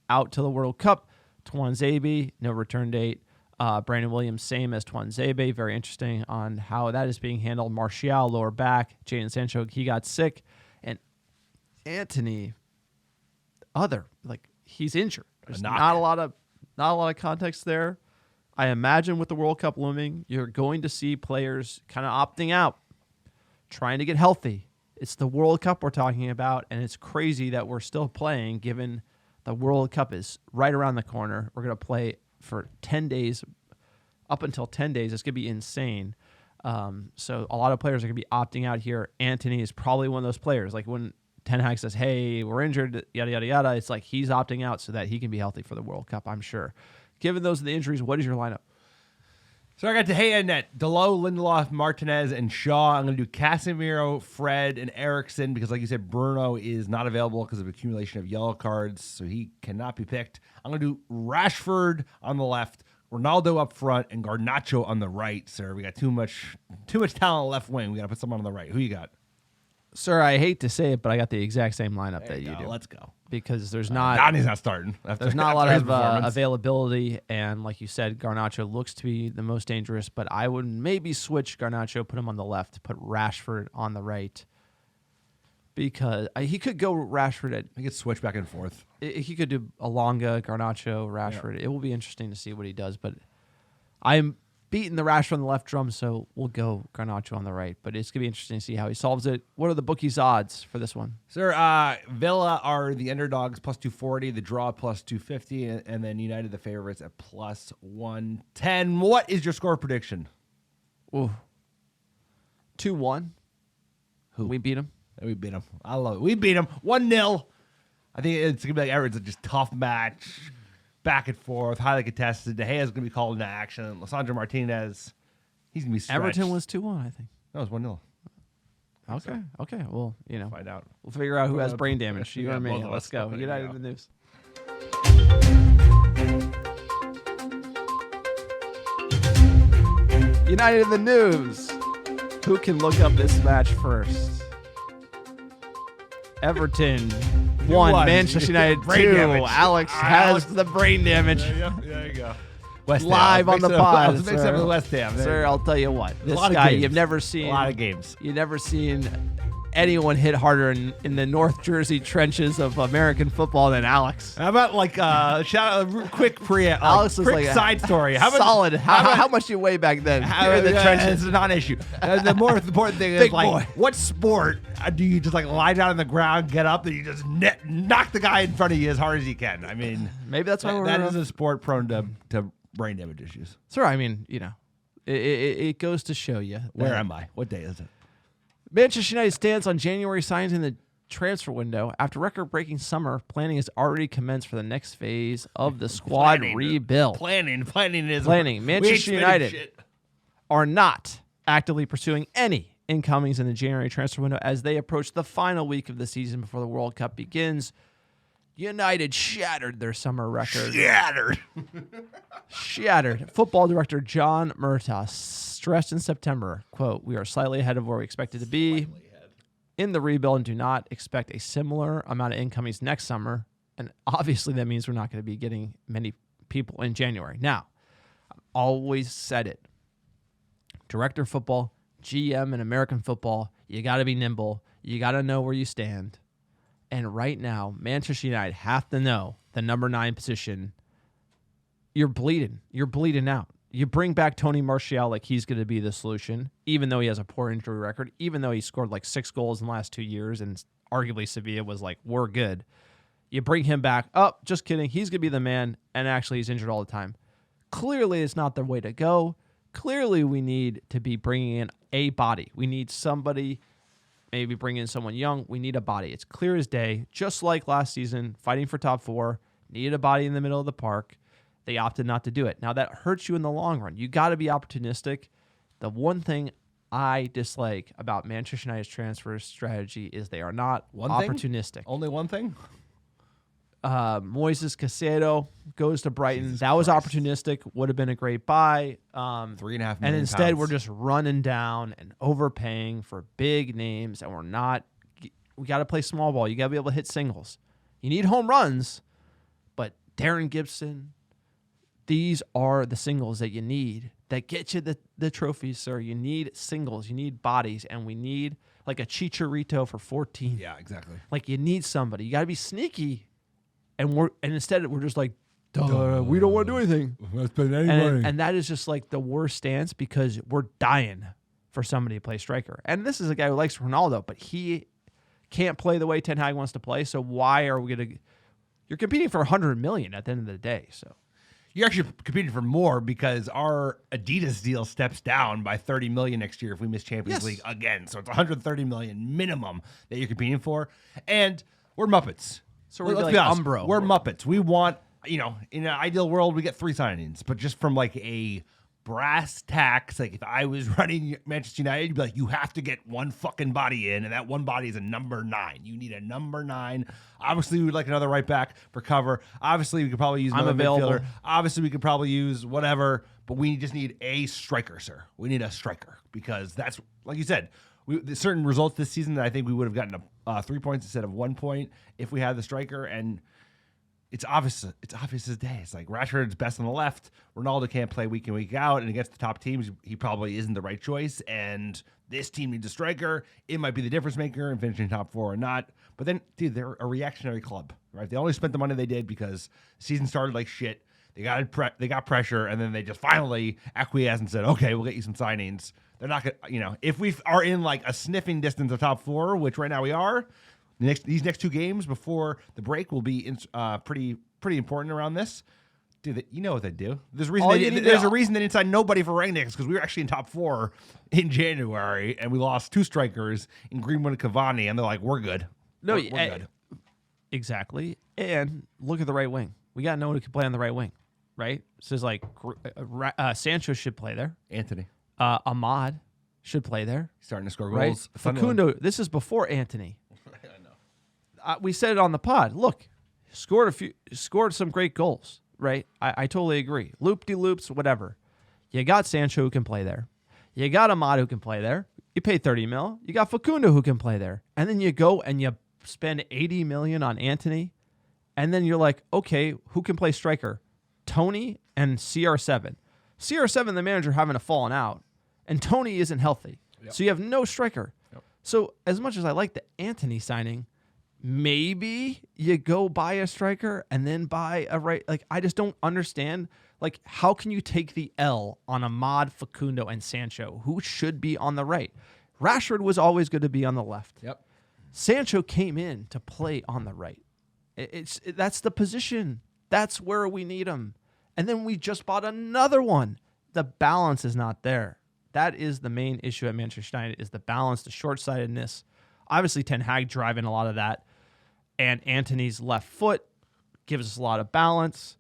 out to the World Cup. Tuanzebe, no return date. Brandon Williams, same as Tuanzebe. Very interesting on how that is being handled. Martial, lower back. Jadon Sancho, he got sick. And Anthony, he's injured. There's not a lot of context there. I imagine with the World Cup looming, you're going to see players kind of opting out, trying to get healthy. It's the World Cup we're talking about, and it's crazy that we're still playing given the World Cup is right around the corner. We're going to play for 10 days, up until 10 days. It's going to be insane. So a lot of players are going to be opting out here. Antony is probably one of those players. Like when Ten Hag says, hey, we're injured, yada, yada, yada, it's like he's opting out so that he can be healthy for the World Cup, I'm sure. Given those are the injuries, what is your lineup? So I got De Gea and net. Delo, Lindelof, Martinez, and Shaw. I'm going to do Casemiro, Fred, and Eriksson because, like you said, Bruno is not available because of accumulation of yellow cards, so he cannot be picked. I'm going to do Rashford on the left, Ronaldo up front, and Garnacho on the right, sir. We got too much talent on the left wing. We got to put someone on the right. Who you got? Sir, I hate to say it, but I got the exact same lineup There that you do. Let's go. Because there's not Donnie's not starting. there's not a lot his of performance. availability, and like you said, Garnacho looks to be the most dangerous. But I would maybe switch Garnacho, put him on the left, put Rashford on the right, because he could go Rashford at He could switch back and forth. he could do Alonga, Garnacho, Rashford. It will be interesting to see what he does. But I'm beating the Rashford on the left drum, so we'll go Garnacho on the right. But it's gonna be interesting to see how he solves it. What are the bookies' odds for this one? Sir, Villa are the underdogs plus 240, the draw plus 250, and then United the favorites at plus 110. What is your score prediction? Ooh. 2-1. Who? We beat him. We beat them. I love it. We beat them 1-0. I think it's going to be like Everton's just tough match, back and forth, highly contested. De Gea is going to be called into action. Lissandro Martinez, he's going to be stretched. Everton was 2-1, I think. No, it was 1-0. Okay. Okay. Well, Find out. we'll figure out who has brain damage. You Yeah, or me. both of Let's us. go. There you United go. in the news. United in the news. Who can look up this match first? Everton 1, won. Manchester United 2. Brain damage. Alex has the brain damage. There you go. West Ham. Live on the pod, Mix sir. up with West Ham. Sir, I'll tell you what. This lot of guy, games. you've never seen A lot of games. You've never seen anyone hit harder in the North Jersey trenches of American football than Alex. How about shout out a quick Alex was quick like a side story? How about solid. How much you weigh back then? You're in the trenches. It's a non-issue. The more important thing is Big like, boy. what sport do you just like lie down on the ground, get up, and you just knock the guy in front of you as hard as you can? I mean, Maybe that's why we're that is a sport prone to brain damage issues. Sir, I mean, it goes to show you. Where that am I? What day is it? Manchester United stands on January signs in the transfer window. After record-breaking summer, planning has already commenced for the next phase of the squad rebuild. Planning is Planning. we ain't Manchester spending United shit. are not actively pursuing any incomings in the January transfer window as they approach the final week of the season before the World Cup begins. United shattered their summer record. Shattered. Football director John Murtaugh stressed in September, quote, "We are slightly ahead of where we expected to be in the rebuild and do not expect a similar amount of incomings next summer." And obviously that means we're not going to be getting many people in January. Now, I've always said it. Director of football, GM in American football, you got to be nimble. You got to know where you stand. And right now, Manchester United have to know the number 9 position you're bleeding. You're bleeding out. You bring back Tony Martial like he's going to be the solution, even though he has a poor injury record, even though he scored like 6 goals in the last 2 years, and arguably Sevilla was like, we're good. You bring him back. Oh, just kidding. He's going to be the man, and actually he's injured all the time. Clearly, it's not the way to go. Clearly, we need to be bringing in a body. We need somebody, maybe bring in someone young. We need a body. It's clear as day, just like last season, fighting for top 4, needed a body in the middle of the park. They opted not to do it. Now, that hurts you in the long run. You got to be opportunistic. The one thing I dislike about Manchester United's transfer strategy is they are not opportunistic. Only one thing? Moises Caicedo goes to Brighton. That was opportunistic. Would have been a great buy. £3.5 million. And instead, we're just running down and overpaying for big names, and we're not. We got to play small ball. You got to be able to hit singles. You need home runs, but Darren Gibson, these are the singles that you need that get you the trophies, sir. You need singles. You need bodies, and we need like a Chicharito for 14. Yeah, exactly. Like you need somebody. You got to be sneaky. And instead we're just like, duh, we don't want to do anything. Let's spend any money. And that is just like the worst stance because we're dying for somebody to play striker. And this is a guy who likes Ronaldo, but he can't play the way Ten Hag wants to play. So why are we going to? You're competing for $100 million at the end of the day. So you're actually competing for more because our Adidas deal steps down by $30 million next year if we miss Champions League again. So it's $130 million minimum that you're competing for, and we're Muppets. So we're Let's like be honest, Umbro. We're Muppets. We want, in an ideal world, we get 3 signings, but just from like a brass tacks, like if I was running Manchester United, you'd be like, you have to get one fucking body in, and that one body is a number 9. You need a number 9. Obviously, we would like another right back for cover. Obviously, we could probably use another midfielder. Obviously, we could probably use whatever, but we just need a striker, sir. We need a striker because that's, like you said, certain results this season that I think we would have gotten 3 points instead of 1 point if we had the striker, and it's obvious. It's obvious as day. It's like Rashford's best on the left. Ronaldo can't play week in, week out, and against the top teams, he probably isn't the right choice. And this team needs a striker. It might be the difference maker in finishing top 4 or not. But then, dude, they're a reactionary club, right? They only spent the money they did because the season started like shit. They got pressure, and then they just finally acquiesced and said, "Okay, we'll get you some signings." They're not gonna, if we are in like a sniffing distance of top 4, which right now we are, these next 2 games before the break will be pretty important around this. Dude, you know what they do. There's a reason they didn't sign nobody for Rangnick because we were actually in top 4 in January, and we lost 2 strikers in Greenwood and Cavani, and they're like, "We're good." We're good. Exactly. And look at the right wing. We got no one who can play on the right wing, right? So it's like Sancho should play there. Anthony. Ahmad should play there. He's starting to score right? goals. Facundo, this is before Anthony. I know. We said it on the pod. Look, scored some great goals, right? I totally agree. Loop-de-loops, whatever. You got Sancho who can play there. You got Ahmad who can play there. You pay 30 mil. You got Facundo who can play there. And then you go and you spend 80 million on Anthony. And then you're like, okay, who can play striker? Tony and CR7. CR7, the manager, having a fallen out, and Tony isn't healthy. Yep. So you have no striker. Yep. So as much as I like the Anthony signing, maybe you go buy a striker and then buy a right. Like, I just don't understand. Like, how can you take the L on Ahmad, Facundo, and Sancho, who should be on the right? Rashford was always going to be on the left. Yep. Sancho came in to play on the right. That's the position. That's where we need him. And then we just bought another one. The balance is not there. That is the main issue at Manchester United, is the balance, the short-sightedness. Obviously, Ten Hag driving a lot of that. And Anthony's left foot gives us a lot of balance.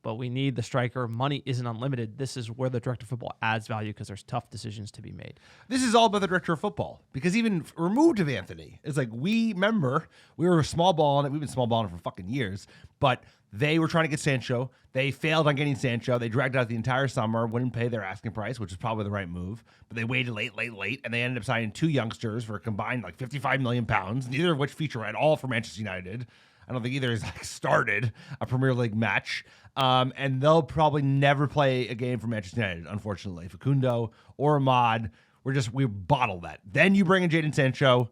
But we need the striker. Money isn't unlimited. This is where the director of football adds value because there's tough decisions to be made. This is all about the director of football because even removed of Anthony, it's like we were small balling it. We've been small balling it for fucking years, but they were trying to get Sancho. They failed on getting Sancho. They dragged out the entire summer, wouldn't pay their asking price, which is probably the right move. But they waited late, and they ended up signing 2 youngsters for a combined like £55 million, neither of which feature at all for Manchester United. I don't think either has started a Premier League match. And they'll probably never play a game for Manchester United, unfortunately. Facundo or Ahmad, we bottle that. Then you bring in Jadon Sancho.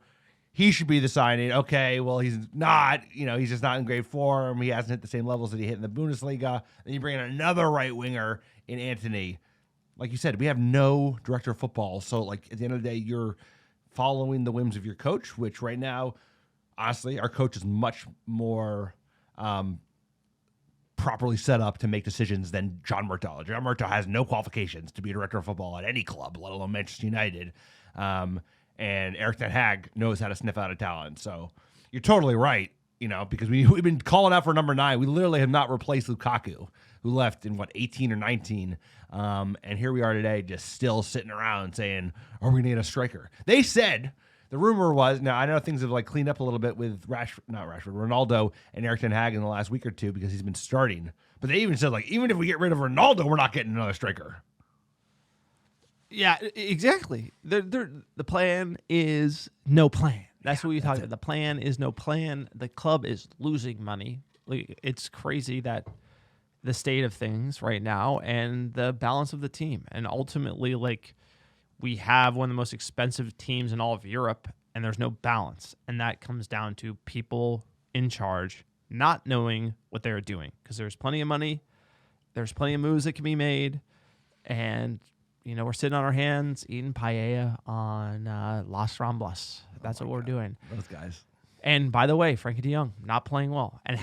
he should be the signing. Okay, well, he's not. He's just not in great form. He hasn't hit the same levels that he hit in the Bundesliga. Then you bring in another right winger in Anthony. Like you said, we have no director of football. So, like, at the end of the day, you're following the whims of your coach, which right now, honestly, our coach is much more properly set up to make decisions than John Murtaugh. John Murtaugh has no qualifications to be a director of football at any club, let alone Manchester United. And Eric Ten Hag knows how to sniff out a talent. So you're totally right, because we've been calling out for number 9. We literally have not replaced Lukaku, who left in, 18 or 19. And here we are today just still sitting around saying, are we going to get a striker? They said, the rumor was, now I know things have cleaned up a little bit with Ronaldo and Eric Ten Hag in the last week or two because he's been starting. But they even said, even if we get rid of Ronaldo, we're not getting another striker. Yeah, exactly. The plan is no plan. That's what we talked about. The plan is no plan. The club is losing money. It's crazy that the state of things right now and the balance of the team. And ultimately, we have one of the most expensive teams in all of Europe, and there's no balance. And that comes down to people in charge not knowing what they're doing, because there's plenty of money, there's plenty of moves that can be made, and we're sitting on our hands eating paella on Las Ramblas. That's what we're doing. Those guys. And by the way, Frankie de Jong not playing well, and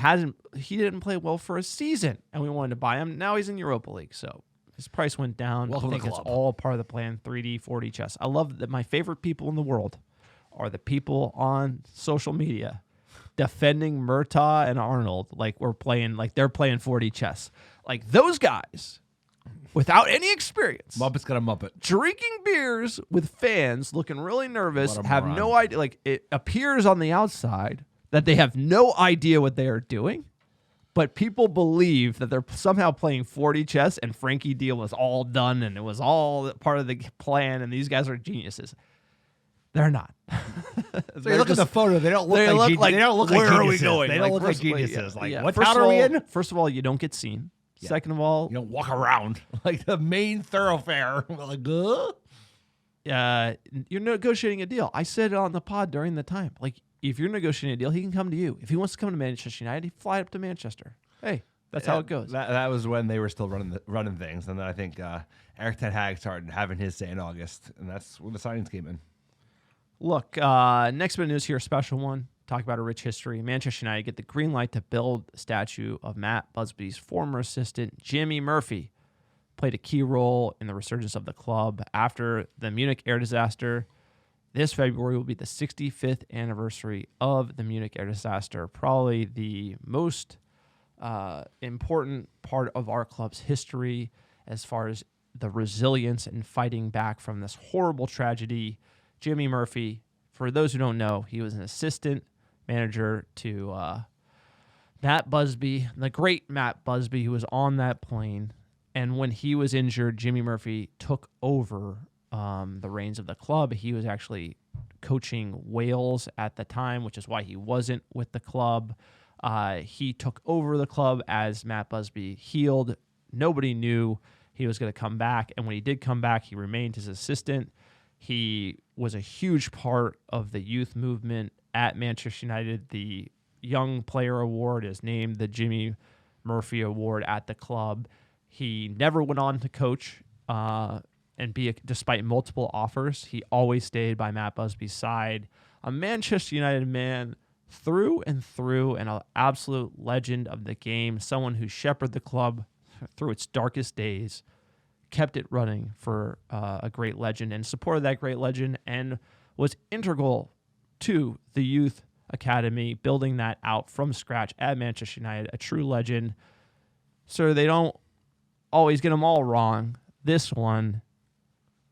he didn't play well for a season, and we wanted to buy him. Now he's in Europa League, so his price went down. Welcome I think to the it's club. all part of the plan. 3D, 4D chess. I love that my favorite people in the world are the people on social media defending Murtaugh and Arnold like they're playing 4D chess. Those guys, without any experience, Muppet's got a Muppet. drinking beers with fans, looking really nervous, What a have moron. no idea. It appears on the outside that they have no idea what they are doing, but people believe that they're somehow playing 4D chess and Frankie deal was all done and it was all part of the plan and these guys are geniuses. They're not. So you look at the photo, they don't look like geniuses. They don't look like where are we geniuses. going? They don't look like first of all, geniuses. What First town of are we all- in? First of all, you don't get seen. Yeah. Second of all, You don't walk around like the main thoroughfare. you're negotiating a deal. I said it on the pod during the time. If you're negotiating a deal, he can come to you. If he wants to come to Manchester United, he fly up to Manchester. Hey, that's how it goes. That was when they were still running things, and then I think Eric Ten Hag started having his say in August, and that's when the signings came in. Look, next bit of news here, a special one. Talk about a rich history. Manchester United get the green light to build a statue of Matt Busby's former assistant, Jimmy Murphy. Played a key role in the resurgence of the club after the Munich air disaster. This February will be the 65th anniversary of the Munich air disaster, probably the most important part of our club's history as far as the resilience and fighting back from this horrible tragedy. Jimmy Murphy, for those who don't know, he was an assistant manager to Matt Busby, the great Matt Busby, who was on that plane. And when he was injured, Jimmy Murphy took over the reins of the club. He was actually coaching Wales at the time, which is why he wasn't with the club. He took over the club as Matt Busby healed. Nobody knew he was going to come back. And when he did come back, he remained his assistant. He was a huge part of the youth movement at Manchester United. The Young Player Award is named the Jimmy Murphy Award at the club. He never went on to coach despite multiple offers. He always stayed by Matt Busby's side. A Manchester United man through and through, and an absolute legend of the game, someone who shepherded the club through its darkest days, kept it running for a great legend and supported that great legend and was integral to the youth academy, building that out from scratch at Manchester United, a true legend. So they don't always get them all wrong. This one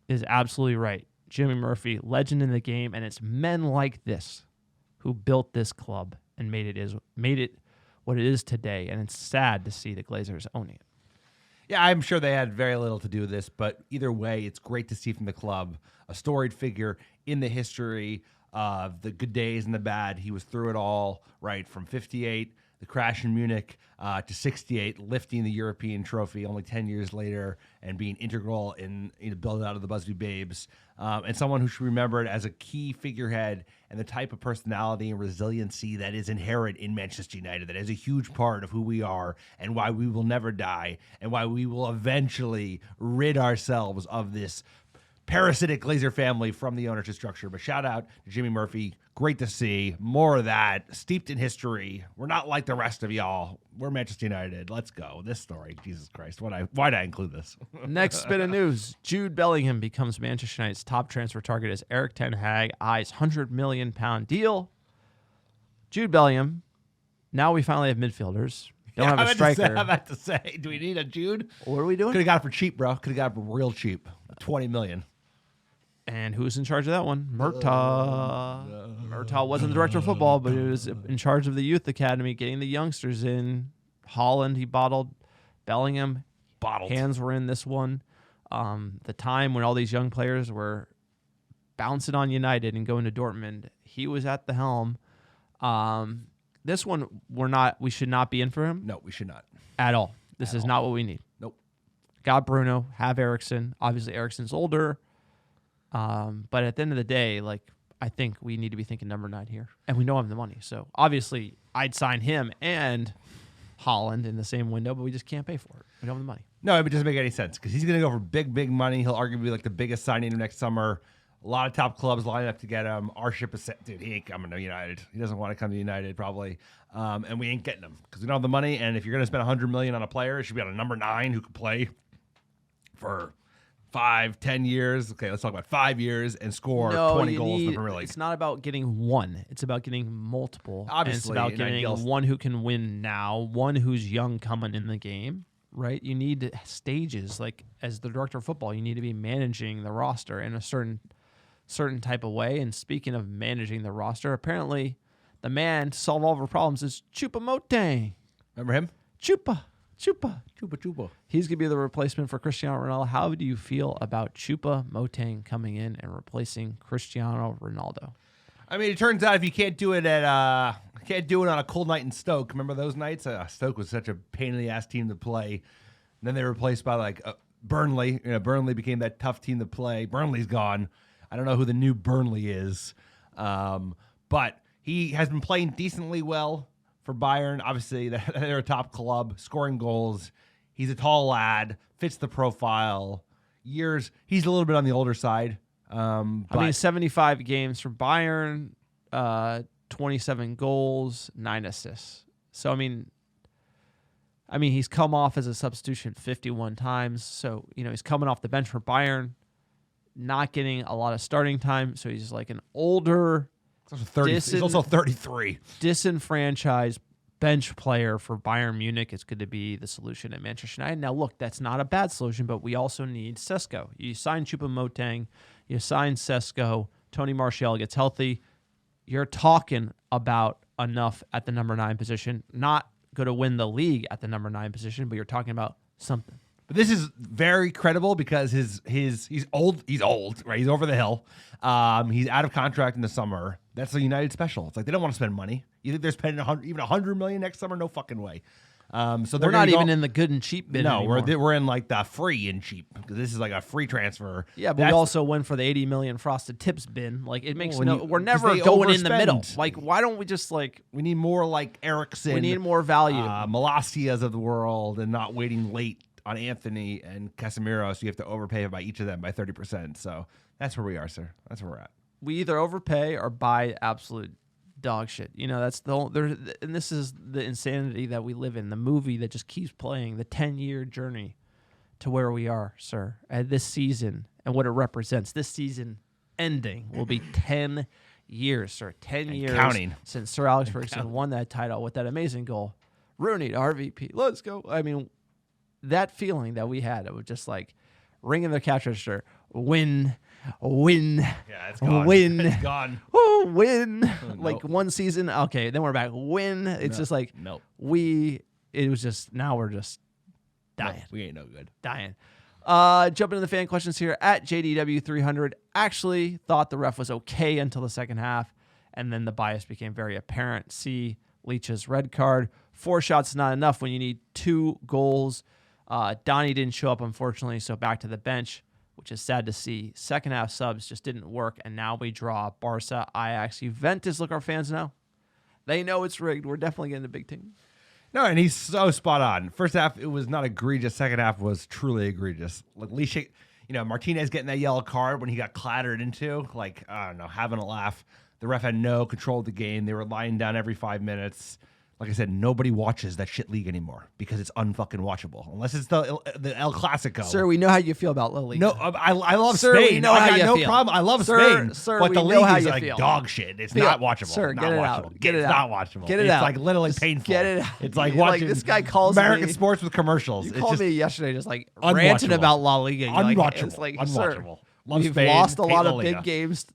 is absolutely right. Jimmy Murphy, legend in the game, and it's men like this who built this club and made it what it is today. And it's sad to see the Glazers owning it. Yeah, I'm sure they had very little to do with this, but either way, it's great to see from the club a storied figure in the history of the good days and the bad. He was through it all, right, from 58, the crash in Munich, to 68, lifting the European trophy only 10 years later and being integral in the build out of the Busby Babes. And someone who should be remembered as a key figurehead and the type of personality and resiliency that is inherent in Manchester United, that is a huge part of who we are and why we will never die and why we will eventually rid ourselves of this parasitic Glazer family from the ownership structure. But shout out to Jimmy Murphy. Great to see. More of that. Steeped in history. We're not like the rest of y'all. We're Manchester United. Let's go. This story. Jesus Christ. Why'd I include this? Next bit of news. Jude Bellingham becomes Manchester United's top transfer target as Eric Ten Hag eyes £100 million deal. Jude Bellingham. Now we finally have midfielders. Don't have a striker. I'm about to say, do we need a Jude? What are we doing? Could have got it for cheap, bro. Could have got it for real cheap. $20 million. And who's in charge of that one? Murtaugh. Murtaugh wasn't the director of football, but he was in charge of the youth academy, getting the youngsters in. Holland, he bottled. Bellingham, hands were in this one. The time when all these young players were bouncing on United and going to Dortmund, he was at the helm. This one, we should not be in for him. No, we should not. At all. This is not what we need. Nope. Got Bruno, have Eriksen. Obviously, Eriksen's older. But at the end of the day, I think we need to be thinking number 9 here. And we don't have the money. So obviously I'd sign him and Holland in the same window, but we just can't pay for it. We don't have the money. No, it doesn't make any sense because he's going to go for big money. He'll arguably be the biggest signing next summer. A lot of top clubs lining up to get him. Our ship is set. Dude, he ain't coming to United. He doesn't want to come to United probably. And we ain't getting him because we don't have the money. And if you're going to spend $100 million on a player, it should be on a number 9 who could play for 5-10 years. Okay, let's talk about 5 years and score 20 goals in the Premier League. It's not about getting one. It's about getting multiple. Obviously, and it's about getting one who can win now, one who's young coming in the game, right? You need stages. As the director of football, you need to be managing the roster in a certain type of way. And speaking of managing the roster, apparently the man to solve all of our problems is Choupo-Moting. Remember him? Chupa. Chupa. He's going to be the replacement for Cristiano Ronaldo. How do you feel about Choupo-Moting coming in and replacing Cristiano Ronaldo? I mean, it turns out if you can't do it on a cold night in Stoke. Remember those nights? Stoke was such a pain in the ass team to play. And then they were replaced by Burnley. Burnley became that tough team to play. Burnley's gone. I don't know who the new Burnley is, but he has been playing decently well for Bayern. Obviously, they're a top club, scoring goals. He's a tall lad, fits the profile. He's a little bit on the older side. 75 games for Bayern, 27 goals, 9 assists. So, I mean, he's come off as a substitution 51 times. So, he's coming off the bench for Bayern, not getting a lot of starting time. So he's an older, he's also 33. Disenfranchised bench player for Bayern Munich is going to be the solution at Manchester United. Now, look, that's not a bad solution, but we also need Sesko. You sign Choupo-Moting, you sign Sesko, Tony Martial gets healthy. You're talking about enough at the number 9 position. Not going to win the league at the number 9 position, but you're talking about something. But this is very credible because he's old. He's old, right? He's over the hill. He's out of contract in the summer. That's a United special. It's they don't want to spend money. You think they're spending $100 million next summer? No fucking way. So we're not even in the good and cheap bid. No, anymore. we're in the free and cheap because this is a free transfer. Yeah, but we also went for the 80 million frosted tips bin. It makes we're never going in the middle. Why don't we just we need more Eriksen. We need more value. Malacias of the world and not waiting late on Anthony and Casemiro, so you have to overpay by each of them by 30%. So that's where we are, sir. That's where we're at. We either overpay or buy absolute dog shit. That's and this is the insanity that we live in. The movie that just keeps playing, the 10-year journey to where we are, sir. At this season and what it represents. This season ending will be 10 years, sir. 10 years counting since Sir Alex Ferguson won that title with that amazing goal. Rooney to RVP. Let's go. That feeling that we had, it was just ringing the cash register. Win. Yeah, it's gone. Win. It's gone. Woo, win. Nope. One season. Okay, then we're back. Win. It's just nope. it was just, now we're just dying. No, we ain't no good. Dying. Jumping to the fan questions here at JDW300. Actually thought the ref was okay until the second half, and then the bias became very apparent. See Leach's red card. 4 shots is not enough when you need 2 goals. Donnie didn't show up, unfortunately, so back to the bench, which is sad to see. Second half subs just didn't work, and now we draw Barca, Ajax, Juventus. Look, our fans know. They know it's rigged. We're definitely getting a big team. No, and he's so spot on. First half, it was not egregious. Second half was truly egregious. Like Leash, Martinez getting that yellow card when he got clattered into, like, I don't know, having a laugh. The ref had no control of the game. They were lying down every 5 minutes. Like I said, nobody watches that shit league anymore because it's unfucking watchable. Unless it's the El Clasico. Sir, we know how you feel about La Liga. No, I love Sir, Spain. we know I how got you no feel. problem. I love Sir, Spain. we But the know how league is you like feel. dog shit. It's not watchable. Sir, not get it watchable. out. Get it it's out. not watchable. Get it it's out. like literally Just painful. get it out. It's like Like, watching this guy calls American me- sports with commercials. You It's called just me yesterday just like unwatchable. ranting about La Liga. You're like, Unwatchable. it's like, Unwatchable. Sir, Love we've Spain, lost a hate lot La of Liga. big games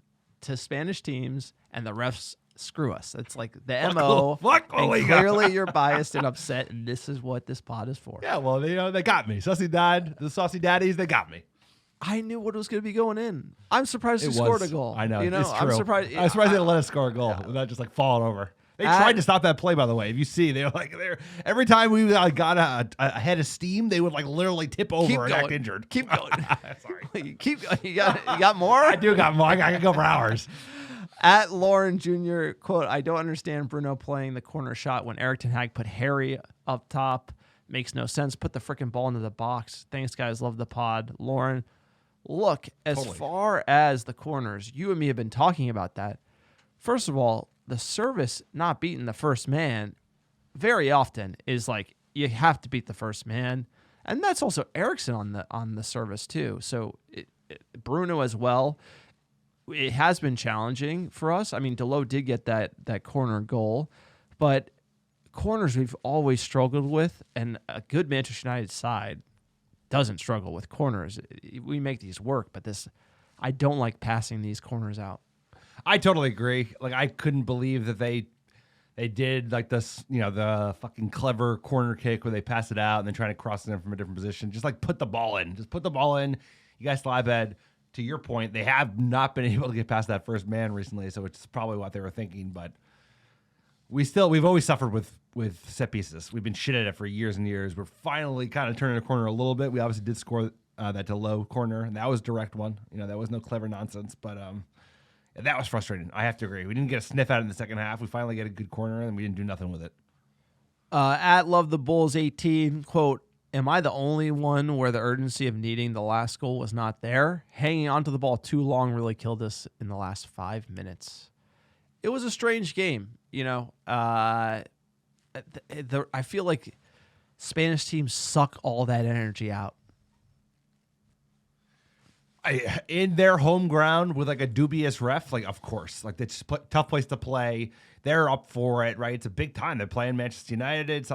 to Spanish teams, and the refs screw us. It's like the MO. Fuck La And Liga. clearly you're biased and upset, and this is what this pod is for. Yeah, well, they got me. Sociedad, the Sociedaddies, they got me. I knew what was going to be going in. I'm surprised he scored a goal. I know. You know, it's I'm true. surprised. I'm surprised they let us score a goal without just like falling over. They tried to stop that play, by the way. If you see, they were like, every time we got a head of steam, they would like literally tip over and act injured. Keep going. Sorry. Keep going. You got more? I do got more. I can go for hours. At Lauren Jr., quote, I don't understand Bruno playing the corner shot when Eric Ten Hag put Harry up top. Makes no sense. Put the freaking ball into the box. Thanks, guys. Love the pod. Lauren, look, as far as the corners, you and me have been talking about that. First of all, the service not beating the first man very often is like you have to beat the first man. And that's also Eriksson on the service too. So Bruno as well. It has been challenging for us. I mean, Delo did get that corner goal, but corners we've always struggled with, and a good Manchester United side doesn't struggle with corners. We make these work, but I don't like passing these corners out. I totally agree. Like, I couldn't believe that they did like this, the fucking clever corner kick where they pass it out and then trying to cross it in from a different position. Just like put the ball in. Just put the ball in. You guys slab-head. To your point, they have not been able to get past that first man recently, so it's probably what they were thinking. But we've always suffered with set pieces. We've been shit at it for years and years. We're finally kind of turning the corner a little bit. We obviously did score that to low corner, and that was direct one. That was no clever nonsense, but that was frustrating. I have to agree. We didn't get a sniff at it in the second half. We finally get a good corner, and we didn't do nothing with it. At Love the Bulls 18, quote, am I the only one where the urgency of needing the last goal was not there? Hanging onto the ball too long really killed us in the last 5 minutes. It was a strange game, I feel like Spanish teams suck all that energy out. In their home ground with like a dubious ref, like of course, like it's a tough place to play. They're up for it, right? It's a big time. They're playing Manchester United. It's,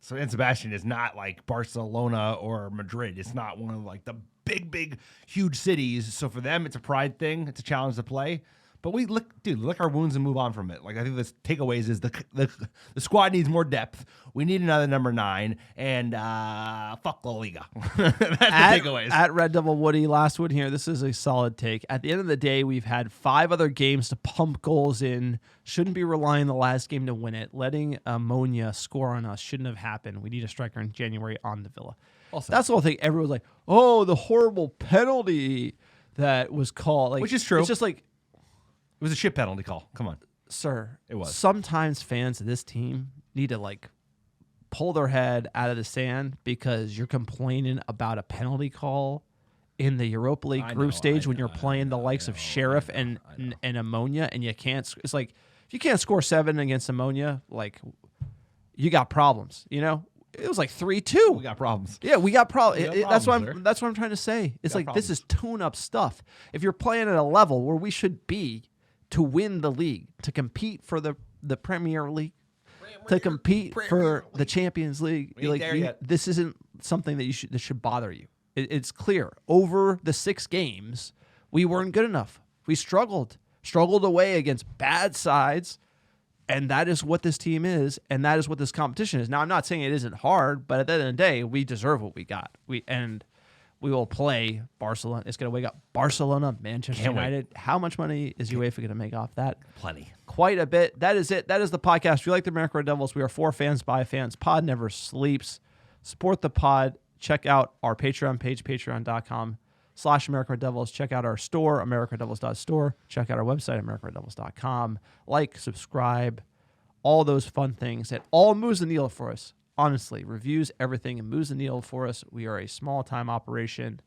So San Sebastian is not like Barcelona or Madrid. It's not one of like the big, huge cities. So for them, it's a pride thing. It's a challenge to play. But we lick our wounds and move on from it. Like, I think the takeaways is the squad needs more depth. We need another number 9, and fuck La Liga. That's the takeaways. At Red Devil Woody, last one here. This is a solid take. At the end of the day, we've had 5 other games to pump goals in. Shouldn't be relying on the last game to win it. Letting Ammonia score on us shouldn't have happened. We need a striker in January on the Villa. Also, that's the whole thing. Everyone's like, oh, the horrible penalty that was called. Like, which is true. It's just like, it was a shit penalty call. Come on. Sir. It was. Sometimes fans of this team need to like pull their head out of the sand because you're complaining about a penalty call in the Europa League group stage when you're playing the likes of Sheriff and Ammonia, and you can't. It's like, if you can't score 7 against Ammonia, like, you got problems, It was like 3-2. We got problems. Yeah, we got problems. That's what sir. That's what I'm trying to say. It's like problems. This is tune-up stuff. If you're playing at a level where we should be to win the league, to compete for the Premier League, to compete for the Champions League, this isn't something that should bother you. It's clear. Over the 6 games, we weren't good enough. We struggled away against bad sides. And that is what this team is, and that is what this competition is. Now, I'm not saying it isn't hard, but at the end of the day, we deserve what we got. we will play Barcelona. It's going to wake up Barcelona, Manchester Can't wait. United. How much money is UEFA going to make off that? Plenty. Quite a bit. That is it. That is the podcast. If you like the American Red Devils, we are for fans, by fans. Pod never sleeps. Support the pod. Check out our Patreon page, patreon.com/American Red Devils. Check out our store, americanreddevils.store. Check out our website, americanreddevils.com. Like, subscribe, all those fun things. That all moves the needle for us. Honestly, reviews, everything, and moves the needle for us. We are a small-time operation.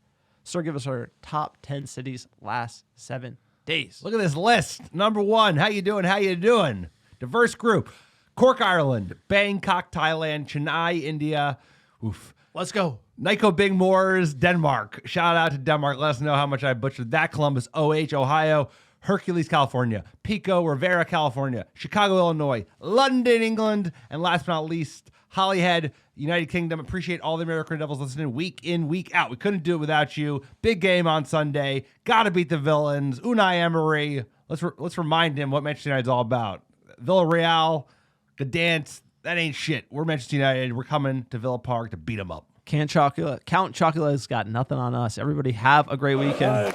Sir, give us our top 10 cities last 7 days. Look at this list. Number 1, how you doing? How you doing? Diverse group. Cork, Ireland. Bangkok, Thailand. Chennai, India. Oof. Let's go. Nyko Big Moors, Denmark. Shout out to Denmark. Let us know how much I butchered that. Columbus, Ohio. Hercules, California. Pico, Rivera, California. Chicago, Illinois. London, England. And last but not least, Holyhead, United Kingdom. Appreciate all the American Devils listening week in, week out. We couldn't do it without you. Big game on Sunday. Got to beat the villains. Unai Emery. Let's remind him what Manchester United's all about. Villarreal, Gdansk, that ain't shit. We're Manchester United. We're coming to Villa Park to beat them up. Count Chocula has got nothing on us. Everybody have a great weekend.